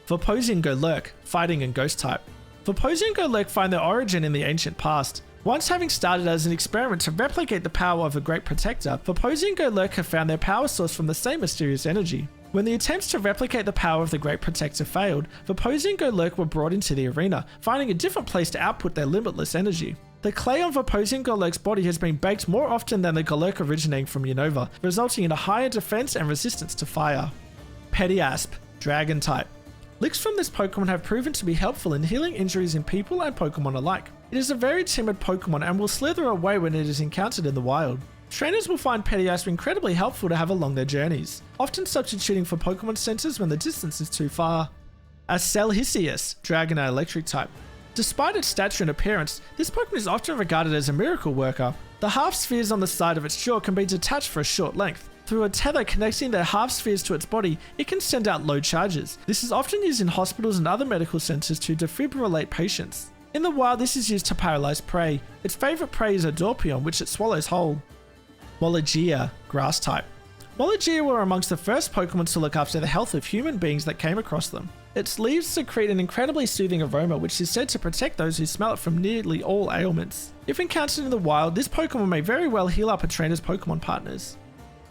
[SPEAKER 1] Vaporeon Golurk, fighting and ghost type. Vaporeon and Golurk find their origin in the ancient past. Once having started as an experiment to replicate the power of a great protector, Vaporeon and Golurk have found their power source from the same mysterious energy. When the attempts to replicate the power of the Great Protector failed, Vaporeon and Golurk were brought into the arena, finding a different place to output their limitless energy. The clay on Vaporeon and Golurk's body has been baked more often than the Golurk originating from Unova, resulting in a higher defense and resistance to fire. Pediasp, dragon type. Licks from this Pokemon have proven to be helpful in healing injuries in people and Pokemon alike. It is a very timid Pokemon and will slither away when it is encountered in the wild. Trainers will find Pediasp incredibly helpful to have along their journeys, often substituting for Pokemon centers when the distance is too far. Acelhisius, Dragonite electric type. Despite its stature and appearance, this Pokemon is often regarded as a miracle worker. The half spheres on the side of its jaw can be detached for a short length. Through a tether connecting their half spheres to its body, it can send out low charges. This is often used in hospitals and other medical centers to defibrillate patients. In the wild, this is used to paralyze prey. Its favorite prey is Adorpion, which it swallows whole. Molligia, grass type. Molligia were amongst the first Pokemon to look after the health of human beings that came across them. Its leaves secrete an incredibly soothing aroma which is said to protect those who smell it from nearly all ailments. If encountered in the wild, this Pokemon may very well heal up a trainer's Pokemon partners.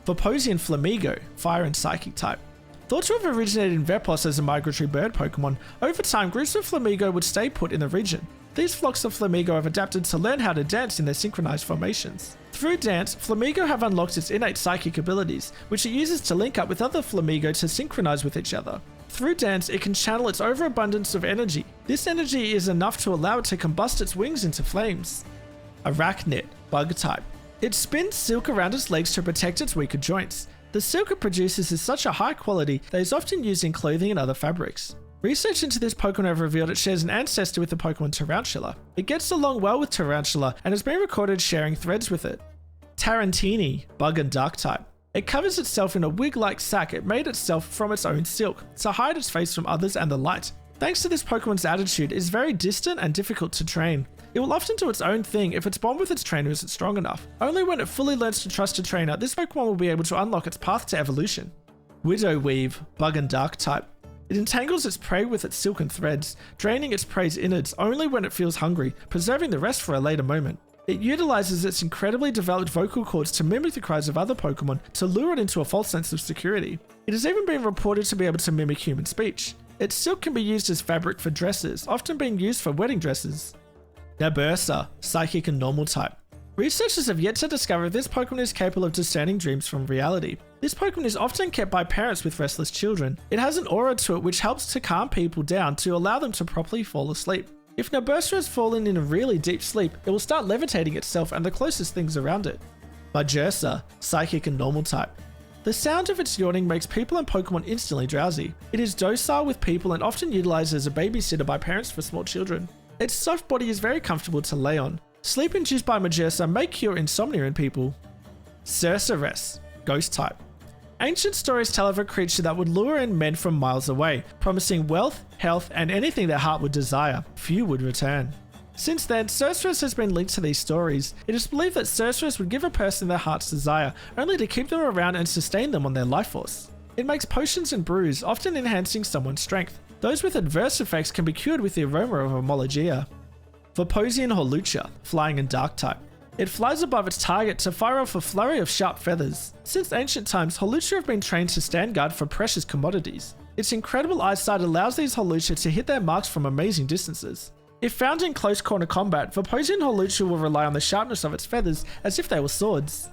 [SPEAKER 1] Vaporeon Flamigo, fire and psychic type. Thought to have originated in Vepos as a migratory bird Pokemon, over time groups of Flamigo would stay put in the region. These flocks of Flamigo have adapted to learn how to dance in their synchronized formations. Through dance, Flamigo have unlocked its innate psychic abilities, which it uses to link up with other Flamigo to synchronize with each other. Through dance, it can channel its overabundance of energy. This energy is enough to allow it to combust its wings into flames. Arachnid, bug type. It spins silk around its legs to protect its weaker joints. The silk it produces is such a high quality that it is often used in clothing and other fabrics. Research into this Pokemon have revealed it shares an ancestor with the Pokemon Tarantula. It gets along well with Tarantula and has been recorded sharing threads with it. Tarantini, bug and dark type. It covers itself in a wig-like sack it made itself from its own silk, to hide its face from others and the light. Thanks to this Pokemon's attitude, it is very distant and difficult to train. It will often do its own thing if its bond with its trainer isn't strong enough. Only when it fully learns to trust a trainer, this Pokemon will be able to unlock its path to evolution. Widow Weave, bug and dark type. It entangles its prey with its silken threads, draining its prey's innards only when it feels hungry, preserving the rest for a later moment. It utilizes its incredibly developed vocal cords to mimic the cries of other Pokemon to lure it into a false sense of security. It has even been reported to be able to mimic human speech. Its silk can be used as fabric for dresses, often being used for wedding dresses. Nabursa, psychic and normal type. Researchers have yet to discover if this Pokemon is capable of discerning dreams from reality. This Pokemon is often kept by parents with restless children. It has an aura to it which helps to calm people down to allow them to properly fall asleep. If Nabursa has fallen in a really deep sleep, it will start levitating itself and the closest things around it. Majursa, psychic and normal type. The sound of its yawning makes people and Pokemon instantly drowsy. It is docile with people and often utilized as a babysitter by parents for small children. Its soft body is very comfortable to lay on. Sleep induced by Majursa may cure insomnia in people. Cerceres, ghost type. Ancient stories tell of a creature that would lure in men from miles away, promising wealth, health, and anything their heart would desire. Few would return. Since then, Cerceres has been linked to these stories. It is believed that Cerceres would give a person their heart's desire, only to keep them around and sustain them on their life force. It makes potions and brews, often enhancing someone's strength. Those with adverse effects can be cured with the aroma of Homologia. Veposian Holucha, flying and dark type. It flies above its target to fire off a flurry of sharp feathers. Since ancient times, Holucha have been trained to stand guard for precious commodities. Its incredible eyesight allows these Holucha to hit their marks from amazing distances. If found in close corner combat, Veposian Holucha will rely on the sharpness of its feathers as if they were swords.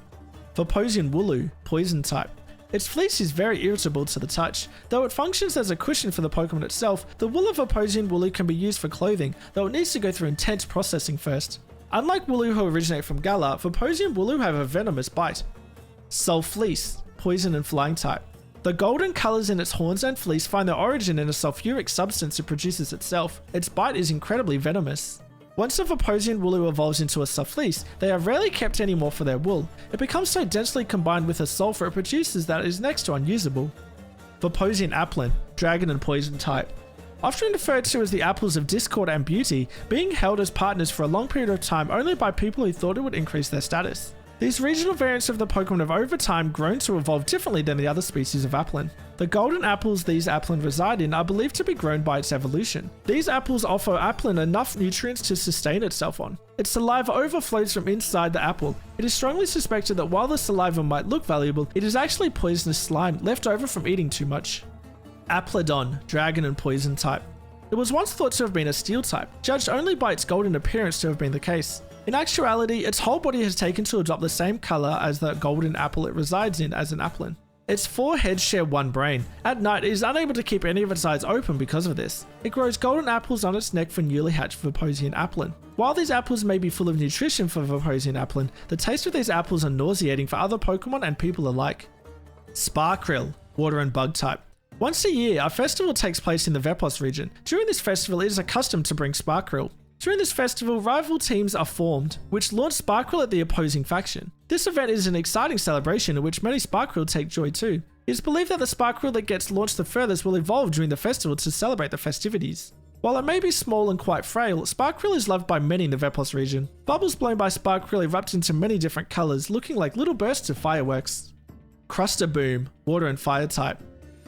[SPEAKER 1] Veposian Wooloo, poison type. Its fleece is very irritable to the touch. Though it functions as a cushion for the Pokemon itself, the wool of Veposian Wooloo can be used for clothing, though it needs to go through intense processing first. Unlike Wooloo who originate from Galar, Veposian Wooloo have a venomous bite. Sulfleece, poison and flying type. The golden colours in its horns and fleece find their origin in a sulfuric substance it produces itself. Its bite is incredibly venomous. Once a Veposian Wooloo evolves into a Sulfleece, they are rarely kept anymore for their wool. It becomes so densely combined with the sulfur it produces that it is next to unusable. Veposian Applin, dragon and poison type. Often referred to as the apples of discord and beauty, being held as partners for a long period of time only by people who thought it would increase their status. These regional variants of the Pokemon have over time grown to evolve differently than the other species of Applin. The golden apples these Applin reside in are believed to be grown by its evolution. These apples offer Applin enough nutrients to sustain itself on. Its saliva overflows from inside the apple. It is strongly suspected that while the saliva might look valuable, it is actually poisonous slime left over from eating too much. Applodon, dragon and poison type. It was once thought to have been a steel type, judged only by its golden appearance to have been the case. In actuality, its whole body has taken to adopt the same colour as the golden apple it resides in as an Applin. Its 4 heads share one brain. At night, it is unable to keep any of its eyes open because of this. It grows golden apples on its neck for newly hatched Veposian Applin. While these apples may be full of nutrition for Veposian Applin, the taste of these apples are nauseating for other Pokemon and people alike. Sparkrill, water and bug type. Once a year, a festival takes place in the Vepos region. During this festival, it is a custom to bring Sparkrill. During this festival, rival teams are formed, which launch Sparkrill at the opposing faction. This event is an exciting celebration in which many Sparkrill take joy too. It is believed that the Sparkrill that gets launched the furthest will evolve during the festival to celebrate the festivities. While it may be small and quite frail, Sparkrill is loved by many in the Vepos region. Bubbles blown by Sparkrill erupt into many different colours, looking like little bursts of fireworks. Crustaboom, water and fire type.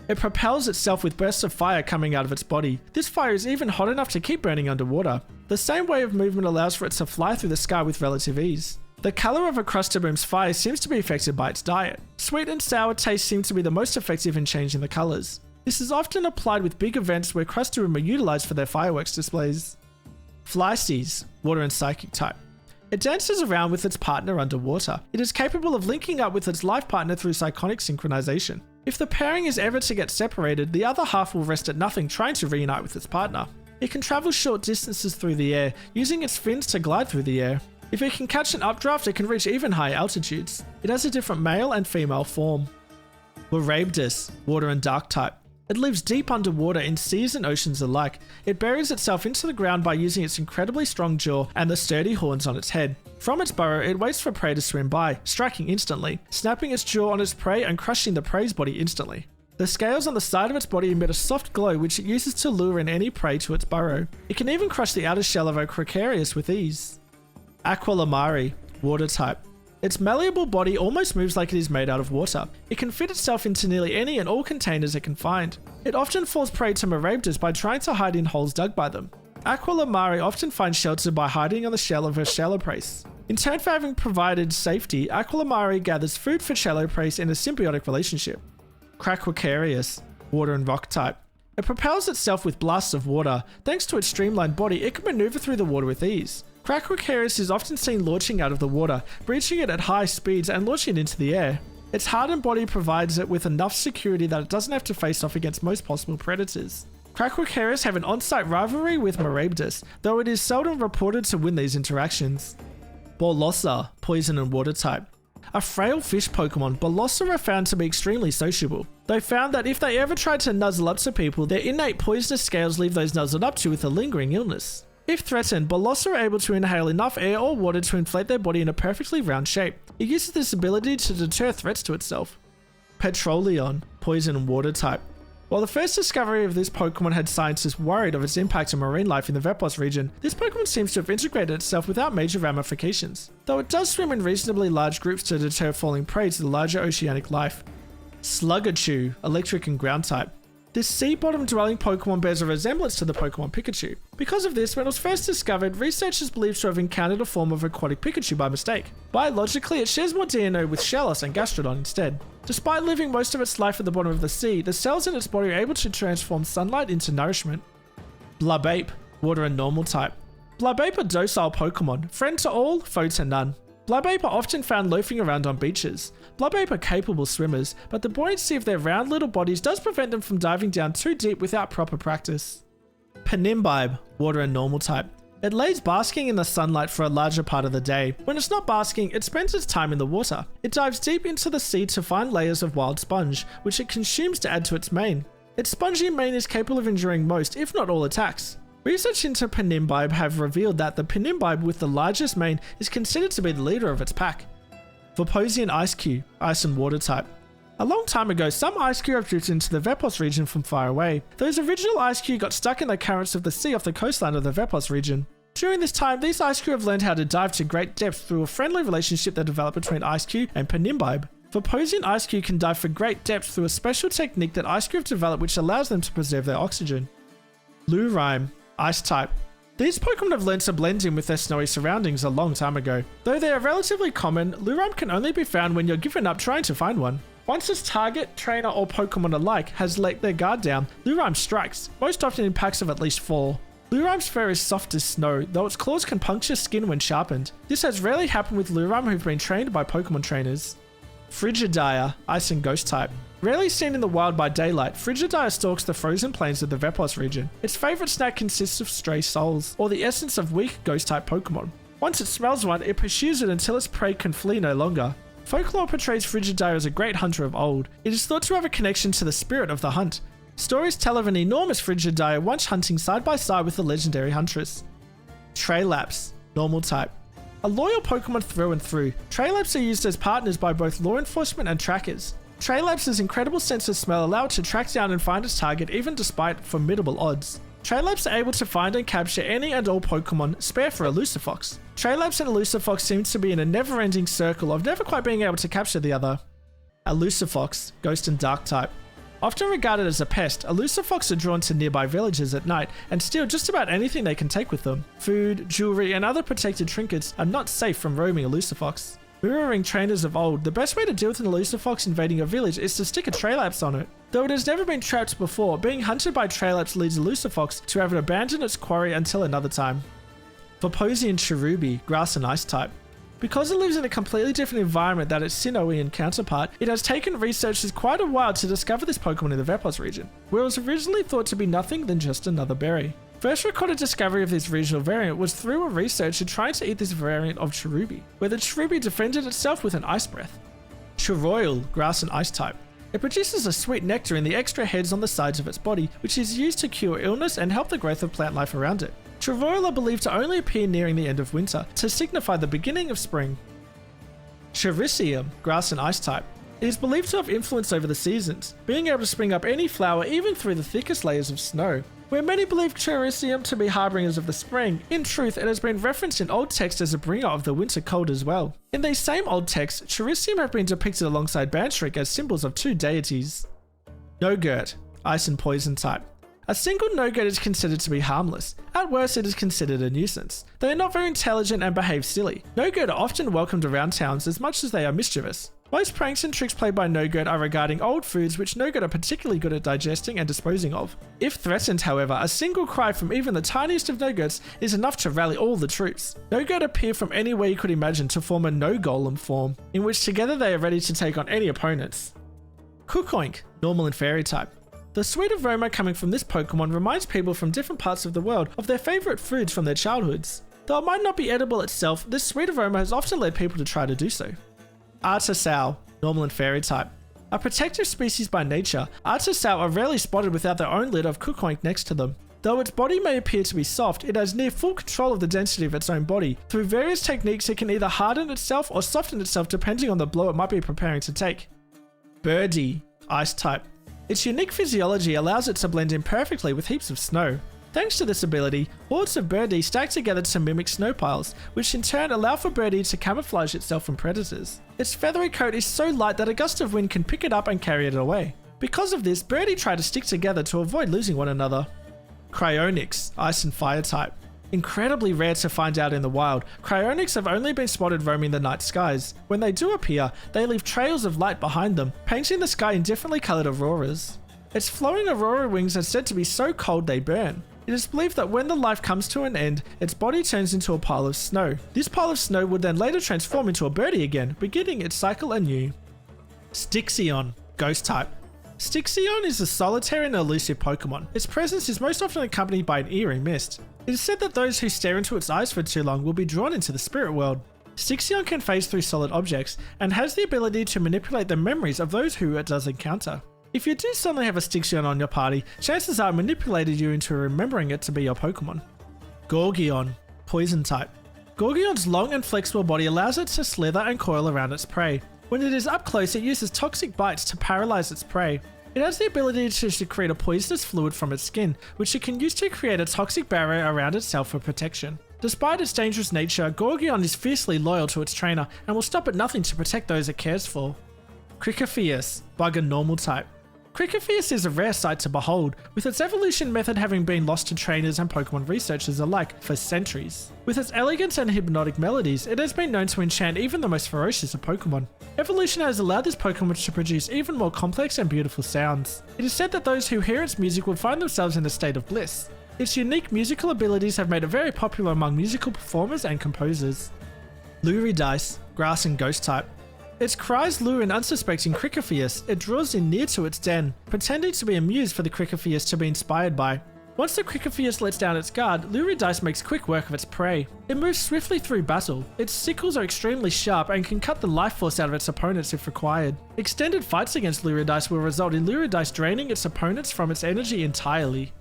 [SPEAKER 1] It propels itself with bursts of fire coming out of its body. This fire is even hot enough to keep burning underwater. The same way of movement allows for it to fly through the sky with relative ease. The colour of a Crustaboom's fire seems to be affected by its diet. Sweet and sour taste seem to be the most effective in changing the colours. This is often applied with big events where Crustaboom are utilised for their fireworks displays. Flyces, water and psychic type. It dances around with its partner underwater. It is capable of linking up with its life partner through psychonic synchronization. If the pairing is ever to get separated, the other half will rest at nothing trying to reunite with its partner. It can travel short distances through the air, using its fins to glide through the air. If it can catch an updraft, it can reach even high altitudes. It has a different male and female form. Warabdus, water and dark type. It lives deep underwater in seas and oceans alike. It buries itself into the ground by using its incredibly strong jaw and the sturdy horns on its head. From its burrow, it waits for prey to swim by, striking instantly, snapping its jaw on its prey and crushing the prey's body instantly. The scales on the side of its body emit a soft glow which it uses to lure in any prey to its burrow. It can even crush the outer shell of a Crocarius with ease. Aqualamari, water type. Its malleable body almost moves like it is made out of water. It can fit itself into nearly any and all containers it can find. It often falls prey to Marabdas by trying to hide in holes dug by them. Aqualamari often finds shelter by hiding on the shell of her Shalloprace. In turn for having provided safety, Aqualamari gathers food for Shalloprace in a symbiotic relationship. Craquicarius, water and rock type. It propels itself with blasts of water. Thanks to its streamlined body, it can maneuver through the water with ease. Craquicarius is often seen launching out of the water, breaching it at high speeds and launching it into the air. Its hardened body provides it with enough security that it doesn't have to face off against most possible predators. Craquicarius have an on-site rivalry with Marabdas, though it is seldom reported to win these interactions. Bolossa, poison and water type. A frail fish Pokemon, Bolossa are found to be extremely sociable. They found that if they ever tried to nuzzle up to people, their innate poisonous scales leave those nuzzled up to with a lingering illness. If threatened, Bolossa are able to inhale enough air or water to inflate their body in a perfectly round shape. It uses this ability to deter threats to itself. Petroleon, poison and water type. While the first discovery of this Pokemon had scientists worried of its impact on marine life in the Vepos region, this Pokemon seems to have integrated itself without major ramifications, though it does swim in reasonably large groups to deter falling prey to the larger oceanic life. Sluggachu, electric and ground type. This sea-bottom dwelling Pokemon bears a resemblance to the Pokemon Pikachu. Because of this, when it was first discovered, researchers believed to have encountered a form of aquatic Pikachu by mistake. Biologically, it shares more DNA with Shellos and Gastrodon instead. Despite living most of its life at the bottom of the sea, the cells in its body are able to transform sunlight into nourishment. Blubape, water and normal type. Blubape are docile Pokemon, friend to all, foe to none. Blubape are often found loafing around on beaches. Blubape are capable swimmers, but the buoyancy of their round little bodies does prevent them from diving down too deep without proper practice. Penimbibe, water and normal type. It lays basking in the sunlight for a larger part of the day. When it's not basking, it spends its time in the water. It dives deep into the sea to find layers of wild sponge, which it consumes to add to its mane. Its spongy mane is capable of enduring most, if not all, attacks. Research into Penimbibe have revealed that the Penimbibe with the largest mane is considered to be the leader of its pack. Veposian Ice-Q, ice and water type. A long time ago, some Ice-Q have drifted into the Vepos region from far away. Those original Ice-Q got stuck in the currents of the sea off the coastline of the Vepos region. During this time, these Ice-Q have learned how to dive to great depth through a friendly relationship that developed between Ice-Q and Penimbibe. Veposian Ice-Q can dive for great depth through a special technique that Ice-Q have developed which allows them to preserve their oxygen. Lurime, ice type. These Pokemon have learned to blend in with their snowy surroundings a long time ago. Though they are relatively common, Lurime can only be found when you're given up trying to find one. Once its target, trainer or Pokemon alike has let their guard down, Lurime strikes, most often in packs of at least 4. Lurime's fur is soft as snow, though its claws can puncture skin when sharpened. This has rarely happened with Lurime who've been trained by Pokemon trainers. Frigidire, ice and ghost type. Rarely seen in the wild by daylight, Frigidire stalks the frozen plains of the Vepos region. Its favourite snack consists of stray souls, or the essence of weak ghost-type Pokemon. Once it smells one, it pursues it until its prey can flee no longer. Folklore portrays Frigidire as a great hunter of old. It is thought to have a connection to the spirit of the hunt. Stories tell of an enormous Frigidire once hunting side by side with the legendary huntress. Trailaps, normal type. A loyal Pokemon through and through, Trailaps are used as partners by both law enforcement and trackers. Trailaps' incredible sense of smell allow it to track down and find its target even despite formidable odds. Trailaps are able to find and capture any and all Pokemon, spare for Elusifox. Trailaps and Elusifox seem to be in a never-ending circle of never quite being able to capture the other. Elusifox, ghost and dark type. Often regarded as a pest, Elusifox are drawn to nearby villages at night and steal just about anything they can take with them. Food, jewelry, and other protected trinkets are not safe from roaming Elusifox. Mirroring trainers of old, the best way to deal with an Elusifox invading a village is to stick a Trailaps on it. Though it has never been trapped before, being hunted by Trailaps leads Elusifox to have it abandon its quarry until another time. Veposian Cherubi, grass and ice type. Because it lives in a completely different environment than its Sinnoian counterpart, it has taken researchers quite a while to discover this Pokemon in the Vepos region, where it was originally thought to be nothing than just another berry. First recorded discovery of this regional variant was through a researcher trying to eat this variant of Cherubi, where the Cherubi defended itself with an ice breath. Choroil, grass and ice type. It produces a sweet nectar in the extra heads on the sides of its body, which is used to cure illness and help the growth of plant life around it. Choroil are believed to only appear nearing the end of winter, to signify the beginning of spring. Charisium, grass and ice type. It is believed to have influence over the seasons, being able to spring up any flower even through the thickest layers of snow. Where many believe Charisium to be harbingers of the spring, in truth it has been referenced in old texts as a bringer of the winter cold as well. In these same old texts, Charisium have been depicted alongside Banshriek as symbols of two deities. Nogurt, ice and poison type. A single Nogurt is considered to be harmless. At worst, it is considered a nuisance. They are not very intelligent and behave silly. Nogurt are often welcomed around towns as much as they are mischievous. Most pranks and tricks played by Nogurt are regarding old foods which Nogurt are particularly good at digesting and disposing of. If threatened, however, a single cry from even the tiniest of Nogurts is enough to rally all the troops. Nogurt appear from anywhere you could imagine to form a no-golem form, in which together they are ready to take on any opponents. Kukoink, normal and fairy type. The sweet aroma coming from this Pokemon reminds people from different parts of the world of their favourite foods from their childhoods. Though it might not be edible itself, this sweet aroma has often led people to try to do so. Arceus, normal and fairy type. A protective species by nature, Arceus are rarely spotted without their own litter of Kukoink next to them. Though its body may appear to be soft, it has near full control of the density of its own body. Through various techniques, it can either harden itself or soften itself depending on the blow it might be preparing to take. Birdie, ice type. Its unique physiology allows it to blend in perfectly with heaps of snow. Thanks to this ability, hordes of Birdie stack together to mimic snow piles, which in turn allow for Birdie to camouflage itself from predators. Its feathery coat is so light that a gust of wind can pick it up and carry it away. Because of this, Birdie try to stick together to avoid losing one another. Cryonix, ice and fire type. Incredibly rare to find out in the wild, Cryonix have only been spotted roaming the night skies. When they do appear, they leave trails of light behind them, painting the sky in differently coloured auroras. Its flowing aurora wings are said to be so cold they burn. It is believed that when the life comes to an end, its body turns into a pile of snow. This pile of snow would then later transform into a birdie again, beginning its cycle anew. Stixion, ghost type. Stixion is a solitary and elusive Pokemon. Its presence is most often accompanied by an eerie mist. It is said that those who stare into its eyes for too long will be drawn into the spirit world. Stixion can phase through solid objects, and has the ability to manipulate the memories of those who it does encounter. If you do suddenly have a Stixion on your party, chances are it manipulated you into remembering it to be your Pokemon. Gorgion, poison type. Gorgion's long and flexible body allows it to slither and coil around its prey. When it is up close, it uses toxic bites to paralyze its prey. It has the ability to secrete a poisonous fluid from its skin, which it can use to create a toxic barrier around itself for protection. Despite its dangerous nature, Gorgion is fiercely loyal to its trainer and will stop at nothing to protect those it cares for. Cricophius, bug and normal type. Cricophius is a rare sight to behold, with its evolution method having been lost to trainers and Pokemon researchers alike for centuries. With its elegance and hypnotic melodies, it has been known to enchant even the most ferocious of Pokemon. Evolution has allowed this Pokemon to produce even more complex and beautiful sounds. It is said that those who hear its music will find themselves in a state of bliss. Its unique musical abilities have made it very popular among musical performers and composers. Luridice, grass and ghost type. Its cries lure in unsuspecting Cricophius. It draws in near to its den, pretending to be amused for the Cricophius to be inspired by. Once the Cricophius lets down its guard, Luridice makes quick work of its prey. It moves swiftly through battle. Its sickles are extremely sharp and can cut the life force out of its opponents if required. Extended fights against Luridice will result in Luridice draining its opponents from its energy entirely.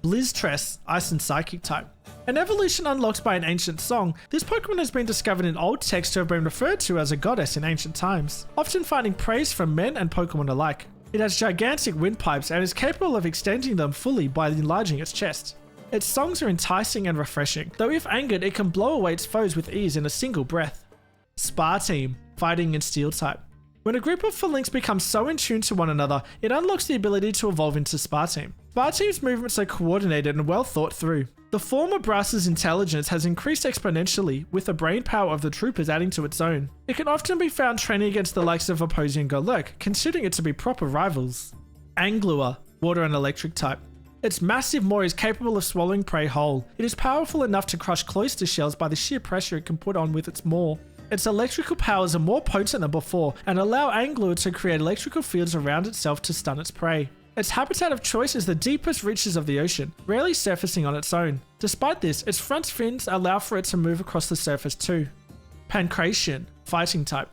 [SPEAKER 1] Blizztress, ice and psychic type. An evolution unlocked by an ancient song, this Pokemon has been discovered in old texts to have been referred to as a goddess in ancient times, often finding praise from men and Pokemon alike. It has gigantic windpipes and is capable of extending them fully by enlarging its chest. Its songs are enticing and refreshing, though if angered it can blow away its foes with ease in a single breath. Sparteam, fighting and steel type. When a group of Phalanx becomes so in tune to one another, it unlocks the ability to evolve into Sparteam. Sparteam's movements are coordinated and well thought through. The former Brass's intelligence has increased exponentially, with the brain power of the troopers adding to its own. It can often be found training against the likes of Opposing and Golurk, considering it to be proper rivals. Anglua, water and electric type. Its massive maw is capable of swallowing prey whole. It is powerful enough to crush cloister shells by the sheer pressure it can put on with its maw. Its electrical powers are more potent than before and allow Anglua to create electrical fields around itself to stun its prey. Its habitat of choice is the deepest reaches of the ocean, rarely surfacing on its own. Despite this, its front fins allow for it to move across the surface too. Pancration, fighting type.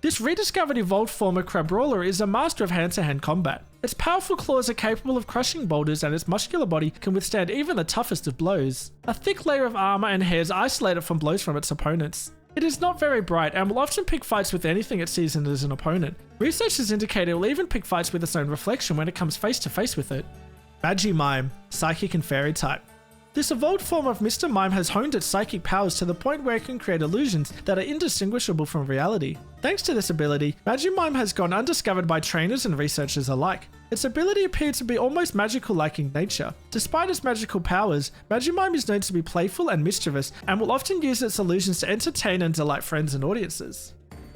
[SPEAKER 1] This rediscovered evolved form of Crabrawler is a master of hand-to-hand combat. Its powerful claws are capable of crushing boulders and its muscular body can withstand even the toughest of blows. A thick layer of armor and hairs isolate it from blows from its opponents. It is not very bright and will often pick fights with anything it sees as an opponent. Researchers indicate it will even pick fights with its own reflection when it comes face to face with it. Magimime, Psychic and Fairy type. This evolved form of Mr. Mime has honed its psychic powers to the point where it can create illusions that are indistinguishable from reality. Thanks to this ability, Magimime has gone undiscovered by trainers and researchers alike. Its ability appeared to be almost magical-like in nature. Despite its magical powers, Magimime is known to be playful and mischievous and will often use its illusions to entertain and delight friends and audiences.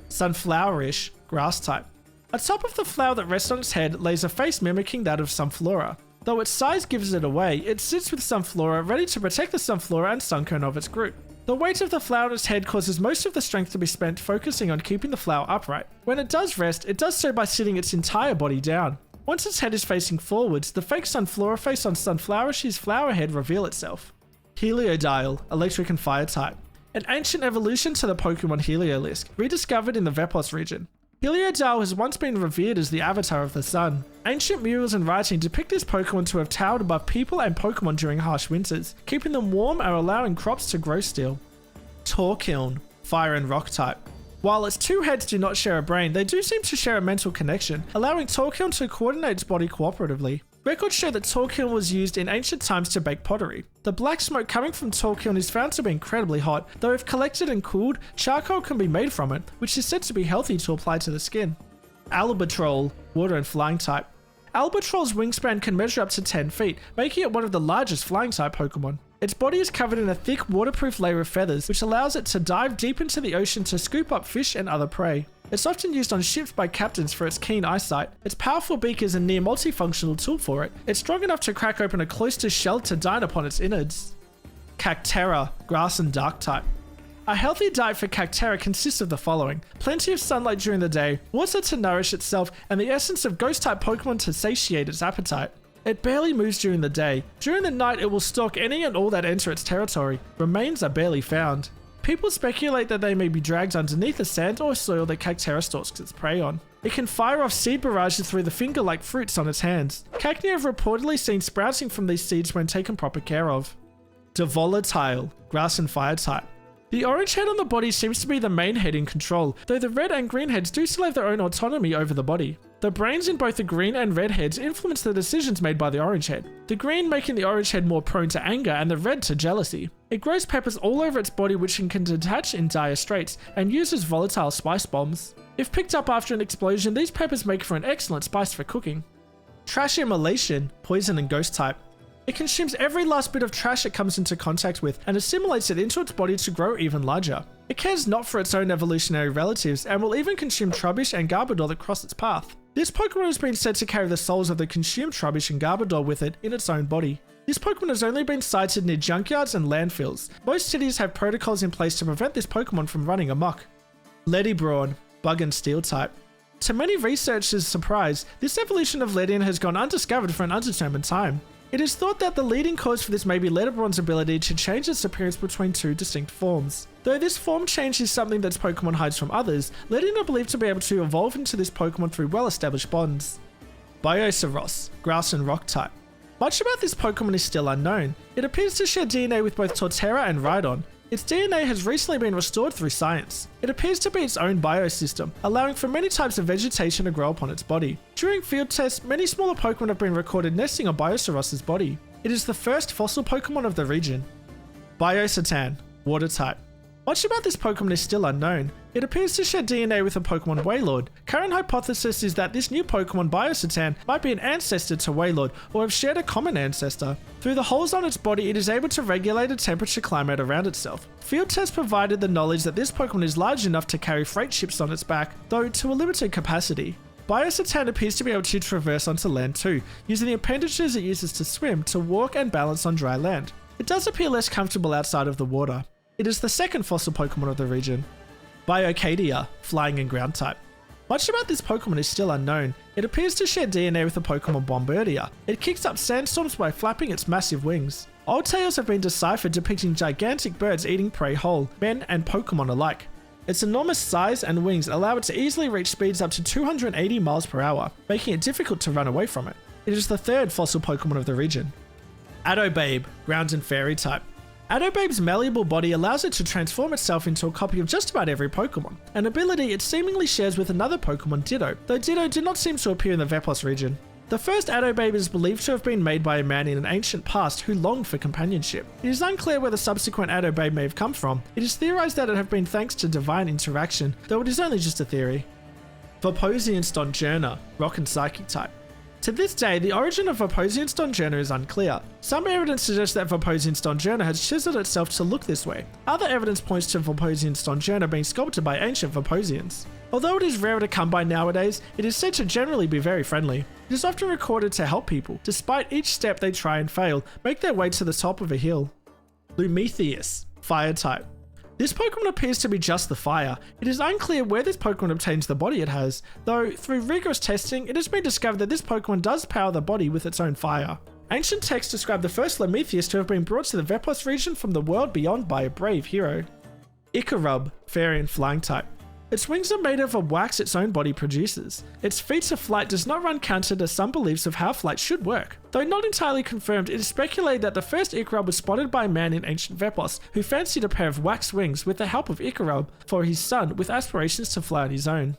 [SPEAKER 1] Sunflowerish, Grass type. Atop of the flower that rests on its head lays a face mimicking that of Sunflora. Though its size gives it away, it sits with Sunflora ready to protect the Sunflora and Sunkern of its group. The weight of the flower on its head causes most of the strength to be spent focusing on keeping the flower upright. When it does rest, it does so by sitting its entire body down. Once its head is facing forwards, the fake Sunflora face on Sunflowerish's flower head reveal itself. Heliodile, Electric and Fire type. An ancient evolution to the Pokemon Heliolisk, rediscovered in the Vepos region. Heliodile has once been revered as the avatar of the sun. Ancient murals and writing depict this Pokemon to have towered above people and Pokemon during harsh winters, keeping them warm and allowing crops to grow still. Torkiln, Fire and Rock type. While its two heads do not share a brain, they do seem to share a mental connection, allowing Torkiln to coordinate its body cooperatively. Records show that Torkiln was used in ancient times to bake pottery. The black smoke coming from Torkiln is found to be incredibly hot, though if collected and cooled, charcoal can be made from it, which is said to be healthy to apply to the skin. Albatroll, Water and Flying type. Albatroll's wingspan can measure up to 10 feet, making it one of the largest flying type Pokemon. Its body is covered in a thick waterproof layer of feathers, which allows it to dive deep into the ocean to scoop up fish and other prey. It's often used on ships by captains for its keen eyesight. Its powerful beak is a near multifunctional tool for it. It's strong enough to crack open a cloister's shell to dine upon its innards. Cactera, Grass and Dark type. A healthy diet for Cactera consists of the following: plenty of sunlight during the day, water to nourish itself, and the essence of ghost-type Pokemon to satiate its appetite. It barely moves during the day. During the night, it will stalk any and all that enter its territory. Remains are barely found. People speculate that they may be dragged underneath the sand or soil that Cactera stalks its prey on. It can fire off seed barrages through the finger-like fruits on its hands. Cacnea have reportedly seen sprouting from these seeds when taken proper care of. Devolatile, Grass and Fire type. The orange head on the body seems to be the main head in control, though the red and green heads do still have their own autonomy over the body. The brains in both the green and red heads influence the decisions made by the orange head, the green making the orange head more prone to anger and the red to jealousy. It grows peppers all over its body which it can detach in dire straits, and uses volatile spice bombs. If picked up after an explosion, these peppers make for an excellent spice for cooking. Trash Immolation, Poison and Ghost type. It consumes every last bit of trash it comes into contact with and assimilates it into its body to grow even larger. It cares not for its own evolutionary relatives and will even consume Trubbish and Garbodor that cross its path. This Pokemon has been said to carry the souls of the consumed Trubbish and Garbodor with it in its own body. This Pokemon has only been sighted near junkyards and landfills. Most cities have protocols in place to prevent this Pokemon from running amok. Ledybrawn, Bug and Steel type. To many researchers' surprise, this evolution of Ledian has gone undiscovered for an undetermined time. It is thought that the leading cause for this may be Ledybrawn's ability to change its appearance between two distinct forms. Though this form change is something that Pokemon hides from others, Ledian are believed to be able to evolve into this Pokemon through well-established bonds. Bioceros, Grass and Rock type. Much about this Pokemon is still unknown. It appears to share DNA with both Torterra and Rhydon. Its DNA has recently been restored through science. It appears to be its own biosystem, allowing for many types of vegetation to grow upon its body. During field tests, many smaller Pokemon have been recorded nesting on Bioceros's body. It is the first fossil Pokemon of the region. Biosatan, Water type. Much about this Pokemon is still unknown. It appears to share DNA with a Pokemon Wailord. Current hypothesis is that this new Pokemon Biosatan might be an ancestor to Wailord, or have shared a common ancestor. Through the holes on its body, it is able to regulate the temperature climate around itself. Field tests provided the knowledge that this Pokemon is large enough to carry freight ships on its back, though to a limited capacity. Biosatan appears to be able to traverse onto land too, using the appendages it uses to swim to walk and balance on dry land. It does appear less comfortable outside of the water. It is the second fossil Pokemon of the region. Biocadia, Flying and Ground type. Much about this Pokemon is still unknown. It appears to share DNA with the Pokemon Bombardier. It kicks up sandstorms by flapping its massive wings. Old tales have been deciphered depicting gigantic birds eating prey whole, men and Pokemon alike. Its enormous size and wings allow it to easily reach speeds up to 280 miles per hour, making it difficult to run away from it. It is the third fossil Pokemon of the region. Adobabe, Ground and Fairy type. Adobabe's malleable body allows it to transform itself into a copy of just about every Pokemon, an ability it seemingly shares with another Pokemon Ditto, though Ditto did not seem to appear in the Vepos region. The first Addo babe is believed to have been made by a man in an ancient past who longed for companionship. It is unclear where the subsequent Addo babe may have come from. It is theorized that it have been thanks to divine interaction, though it is only just a theory. Veposian Stonjourner, Rock and Psychic type. To this day, the origin of Veposian Stonjourner is unclear. Some evidence suggests that Veposian Stonjourner has chiseled itself to look this way. Other evidence points to Veposian Stonjourner being sculpted by ancient Veposians. Although it is rarer to come by nowadays, it is said to generally be very friendly. It is often recorded to help people, despite each step they try and fail, make their way to the top of a hill. Lumethius, Fire type. This Pokemon appears to be just the fire. It is unclear where this Pokemon obtains the body it has, though through rigorous testing it has been discovered that this Pokemon does power the body with its own fire. Ancient texts describe the first Lumethius to have been brought to the Vepos region from the world beyond by a brave hero. Icarub, Fairy and Flying type. Its wings are made of a wax its own body produces. Its feats of flight does not run counter to some beliefs of how flight should work. Though not entirely confirmed, it is speculated that the first Icarub was spotted by a man in ancient Vepos who fancied a pair of wax wings with the help of Icarub for his son with aspirations to fly on his own.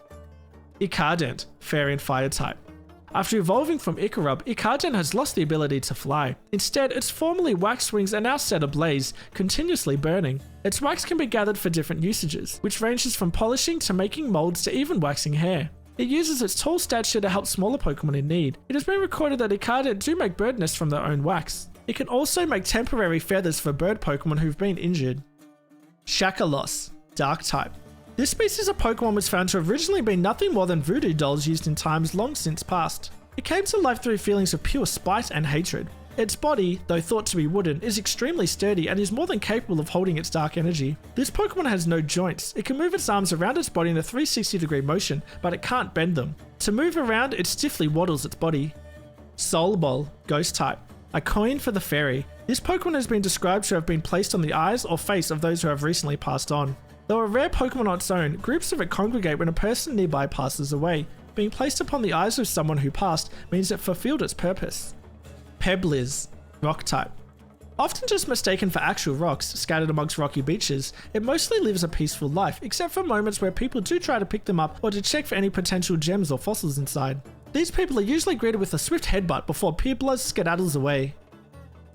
[SPEAKER 1] Icardent, Fairy and Fire type. After evolving from Icarub, Icardent has lost the ability to fly. Instead, its formerly wax wings are now set ablaze, continuously burning. Its wax can be gathered for different usages, which ranges from polishing to making molds to even waxing hair. It uses its tall stature to help smaller Pokemon in need. It has been recorded that Icardent do make bird nests from their own wax. It can also make temporary feathers for bird Pokemon who've been injured. Shakalos, Dark type. This species of Pokemon was found to have originally been nothing more than voodoo dolls used in times long since past. It came to life through feelings of pure spite and hatred. Its body, though thought to be wooden, is extremely sturdy and is more than capable of holding its dark energy. This Pokemon has no joints. It can move its arms around its body in a 360-degree motion, but it can't bend them. To move around, it stiffly waddles its body. Soul Ball, Ghost type. A coin for the fairy. This Pokemon has been described to have been placed on the eyes or face of those who have recently passed on. Though a rare Pokemon on its own, groups of it congregate when a person nearby passes away. Being placed upon the eyes of someone who passed means it fulfilled its purpose. Pebliz, Rock type. Often just mistaken for actual rocks scattered amongst rocky beaches, it mostly lives a peaceful life, except for moments where people do try to pick them up or to check for any potential gems or fossils inside. These people are usually greeted with a swift headbutt before Pebliz skedaddles away.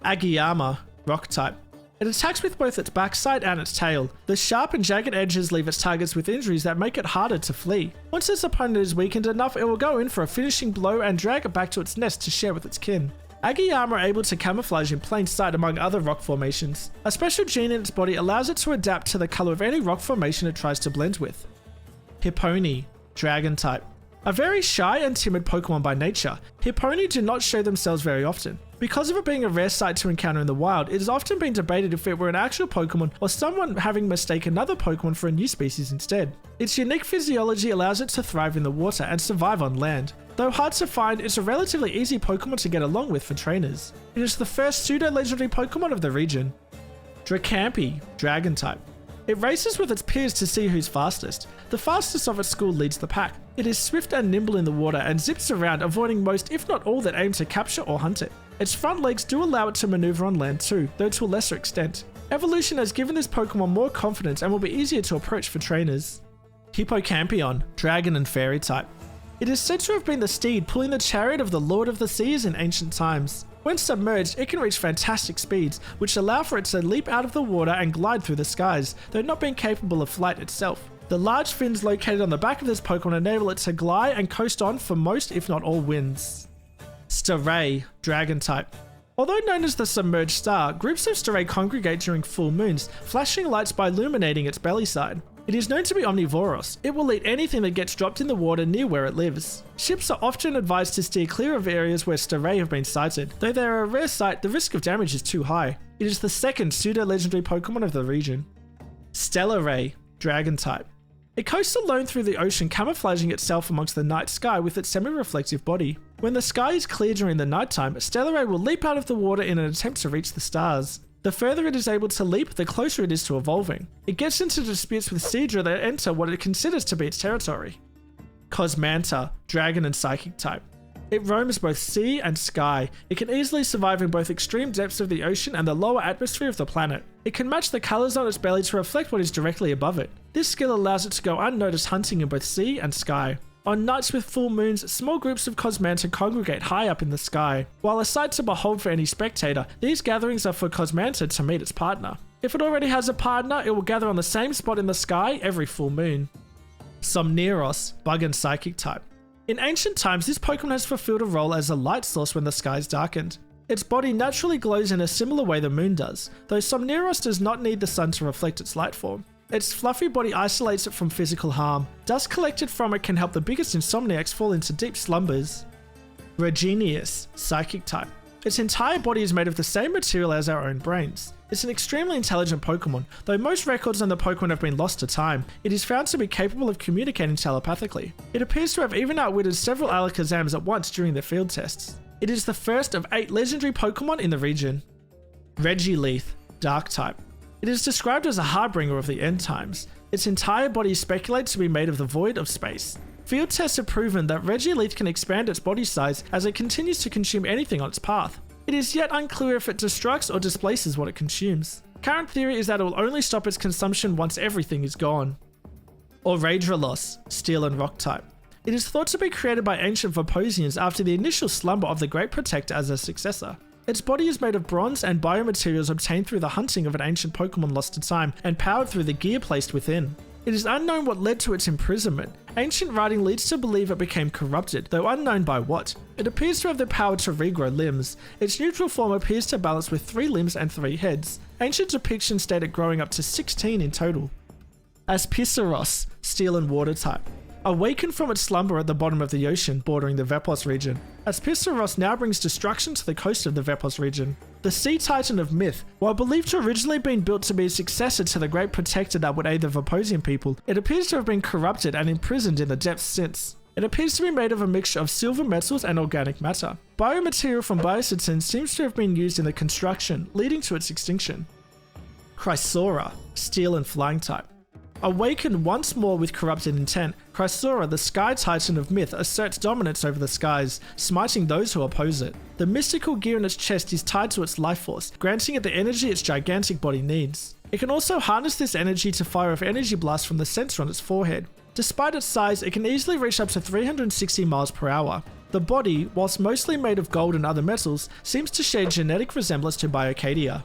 [SPEAKER 1] Agiyama, Rock type. It attacks with both its backside and its tail. The sharp and jagged edges leave its targets with injuries that make it harder to flee. Once its opponent is weakened enough, it will go in for a finishing blow and drag it back to its nest to share with its kin. Agiyama are able to camouflage in plain sight among other rock formations. A special gene in its body allows it to adapt to the color of any rock formation it tries to blend with. Hipponi, Dragon type. A very shy and timid Pokemon by nature, Hipponi do not show themselves very often. Because of it being a rare sight to encounter in the wild, it has often been debated if it were an actual Pokemon or someone having mistaken another Pokemon for a new species instead. Its unique physiology allows it to thrive in the water and survive on land. Though hard to find, it's a relatively easy Pokemon to get along with for trainers. It is the first pseudo-legendary Pokemon of the region. Dracampy, Dragon type. It races with its peers to see who's fastest. The fastest of its school leads the pack. It is swift and nimble in the water and zips around, avoiding most if not all that aim to capture or hunt it. Its front legs do allow it to maneuver on land too, though to a lesser extent. Evolution has given this Pokemon more confidence and will be easier to approach for trainers. Hippocampion, Dragon and Fairy type. It is said to have been the steed pulling the chariot of the Lord of the Seas in ancient times. When submerged, it can reach fantastic speeds, which allow for it to leap out of the water and glide through the skies, though not being capable of flight itself. The large fins located on the back of this Pokemon enable it to glide and coast on for most if not all winds. Starray, Dragon type. Although known as the submerged star, groups of Starray congregate during full moons, flashing lights by illuminating its belly side. It is known to be omnivorous. It will eat anything that gets dropped in the water near where it lives. Ships are often advised to steer clear of areas where Starray have been sighted. Though they are a rare sight, the risk of damage is too high. It is the second pseudo-legendary Pokemon of the region. Stellaray, Dragon type. It coasts alone through the ocean, camouflaging itself amongst the night sky with its semi-reflective body. When the sky is clear during the nighttime, Stellaray will leap out of the water in an attempt to reach the stars. The further it is able to leap, the closer it is to evolving. It gets into disputes with Seadra that enter what it considers to be its territory. Cosmanta, Dragon and Psychic type. It roams both sea and sky. It can easily survive in both extreme depths of the ocean and the lower atmosphere of the planet. It can match the colours on its belly to reflect what is directly above it. This skill allows it to go unnoticed hunting in both sea and sky. On nights with full moons, small groups of Cosmanta congregate high up in the sky. While a sight to behold for any spectator, these gatherings are for Cosmanta to meet its partner. If it already has a partner, it will gather on the same spot in the sky every full moon. Somneros, bug and psychic type. In ancient times, this Pokemon has fulfilled a role as a light source when the sky is darkened. Its body naturally glows in a similar way the moon does, though Somneros does not need the sun to reflect its light form. Its fluffy body isolates it from physical harm. Dust collected from it can help the biggest insomniacs fall into deep slumbers. Regenius, psychic type. Its entire body is made of the same material as our own brains. It's an extremely intelligent Pokemon, though most records on the Pokemon have been lost to time. It is found to be capable of communicating telepathically. It appears to have even outwitted several Alakazams at once during their field tests. It is the first of 8 legendary Pokemon in the region. Regileath, dark type. It is described as a harbinger of the end times. Its entire body is speculated to be made of the void of space. Field tests have proven that Regileath can expand its body size as it continues to consume anything on its path. It is yet unclear if it destructs or displaces what it consumes. Current theory is that it will only stop its consumption once everything is gone. Auradralos, steel and rock type. It is thought to be created by ancient Veposians after the initial slumber of the Great Protector as a successor. Its body is made of bronze and biomaterials obtained through the hunting of an ancient Pokemon lost to time and powered through the gear placed within. It is unknown what led to its imprisonment. Ancient writing leads to believe it became corrupted, though unknown by what. It appears to have the power to regrow limbs. Its neutral form appears to balance with 3 limbs and 3 heads. Ancient depictions state it growing up to 16 in total. Aspiceros, steel and water type. Awakened from its slumber at the bottom of the ocean bordering the Vepos region, Aspiceros now brings destruction to the coast of the Vepos region. The Sea Titan of myth, while believed to originally been built to be a successor to the Great Protector that would aid the Veposian people, it appears to have been corrupted and imprisoned in the depths since. It appears to be made of a mixture of silver metals and organic matter. Biomaterial from Biositins seems to have been used in the construction, leading to its extinction. Chrysora, steel and flying type. Awakened once more with corrupted intent, Chrysora, the Sky Titan of myth, asserts dominance over the skies, smiting those who oppose it. The mystical gear in its chest is tied to its life force, granting it the energy its gigantic body needs. It can also harness this energy to fire off energy blasts from the sensor on its forehead. Despite its size, it can easily reach up to 360 miles per hour. The body, whilst mostly made of gold and other metals, seems to share genetic resemblance to Biocadia.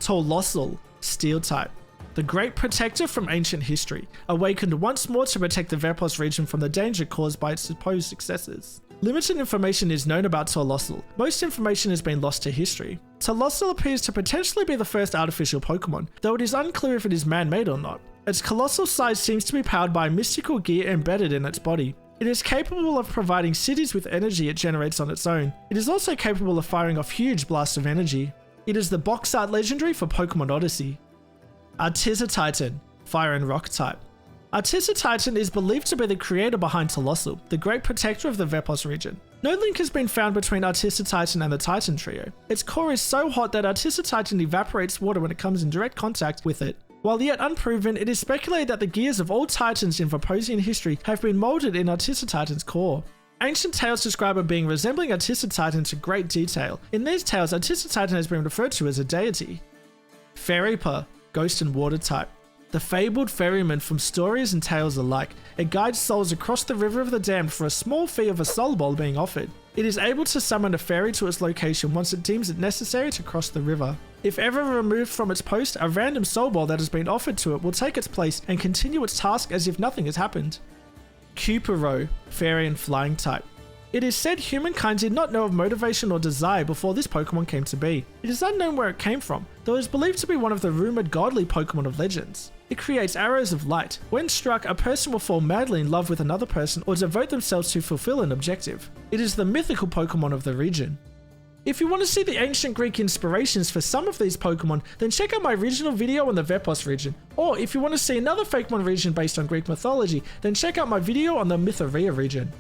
[SPEAKER 1] Tolosal, steel type. The Great Protector from ancient history, awakened once more to protect the Vepos region from the danger caused by its supposed successors. Limited information is known about Tolosal. Most information has been lost to history. Tolosal appears to potentially be the first artificial Pokemon, though it is unclear if it is man-made or not. Its colossal size seems to be powered by mystical gear embedded in its body. It is capable of providing cities with energy it generates on its own. It is also capable of firing off huge blasts of energy. It is the box art legendary for Pokemon Odyssey. Artisatitan, fire and rock type. Artisatitan is believed to be the creator behind Tolosal, the Great Protector of the Vepos region. No link has been found between Artisatitan and the Titan trio. Its core is so hot that Artisatitan evaporates water when it comes in direct contact with it. While yet unproven, it is speculated that the gears of all Titans in Veposian history have been molded in Artisatitan's core. Ancient tales describe it being resembling Artisatitan to great detail. In these tales, Artisatitan has been referred to as a deity. Fairypa, ghost and water type. The fabled ferryman from stories and tales alike, it guides souls across the River of the Damned for a small fee of a soul bowl being offered. It is able to summon a ferry to its location once it deems it necessary to cross the river. If ever removed from its post, a random soul bowl that has been offered to it will take its place and continue its task as if nothing has happened. Cupero, fairy and flying type. It is said humankind did not know of motivation or desire before this Pokemon came to be. It is unknown where it came from, though it is believed to be one of the rumoured godly Pokemon of legends. It creates arrows of light. When struck, a person will fall madly in love with another person or devote themselves to fulfill an objective. It is the mythical Pokemon of the region. If you want to see the ancient Greek inspirations for some of these Pokemon, then check out my original video on the Vepos region. Or if you want to see another Fakemon region based on Greek mythology, then check out my video on the Mythology region.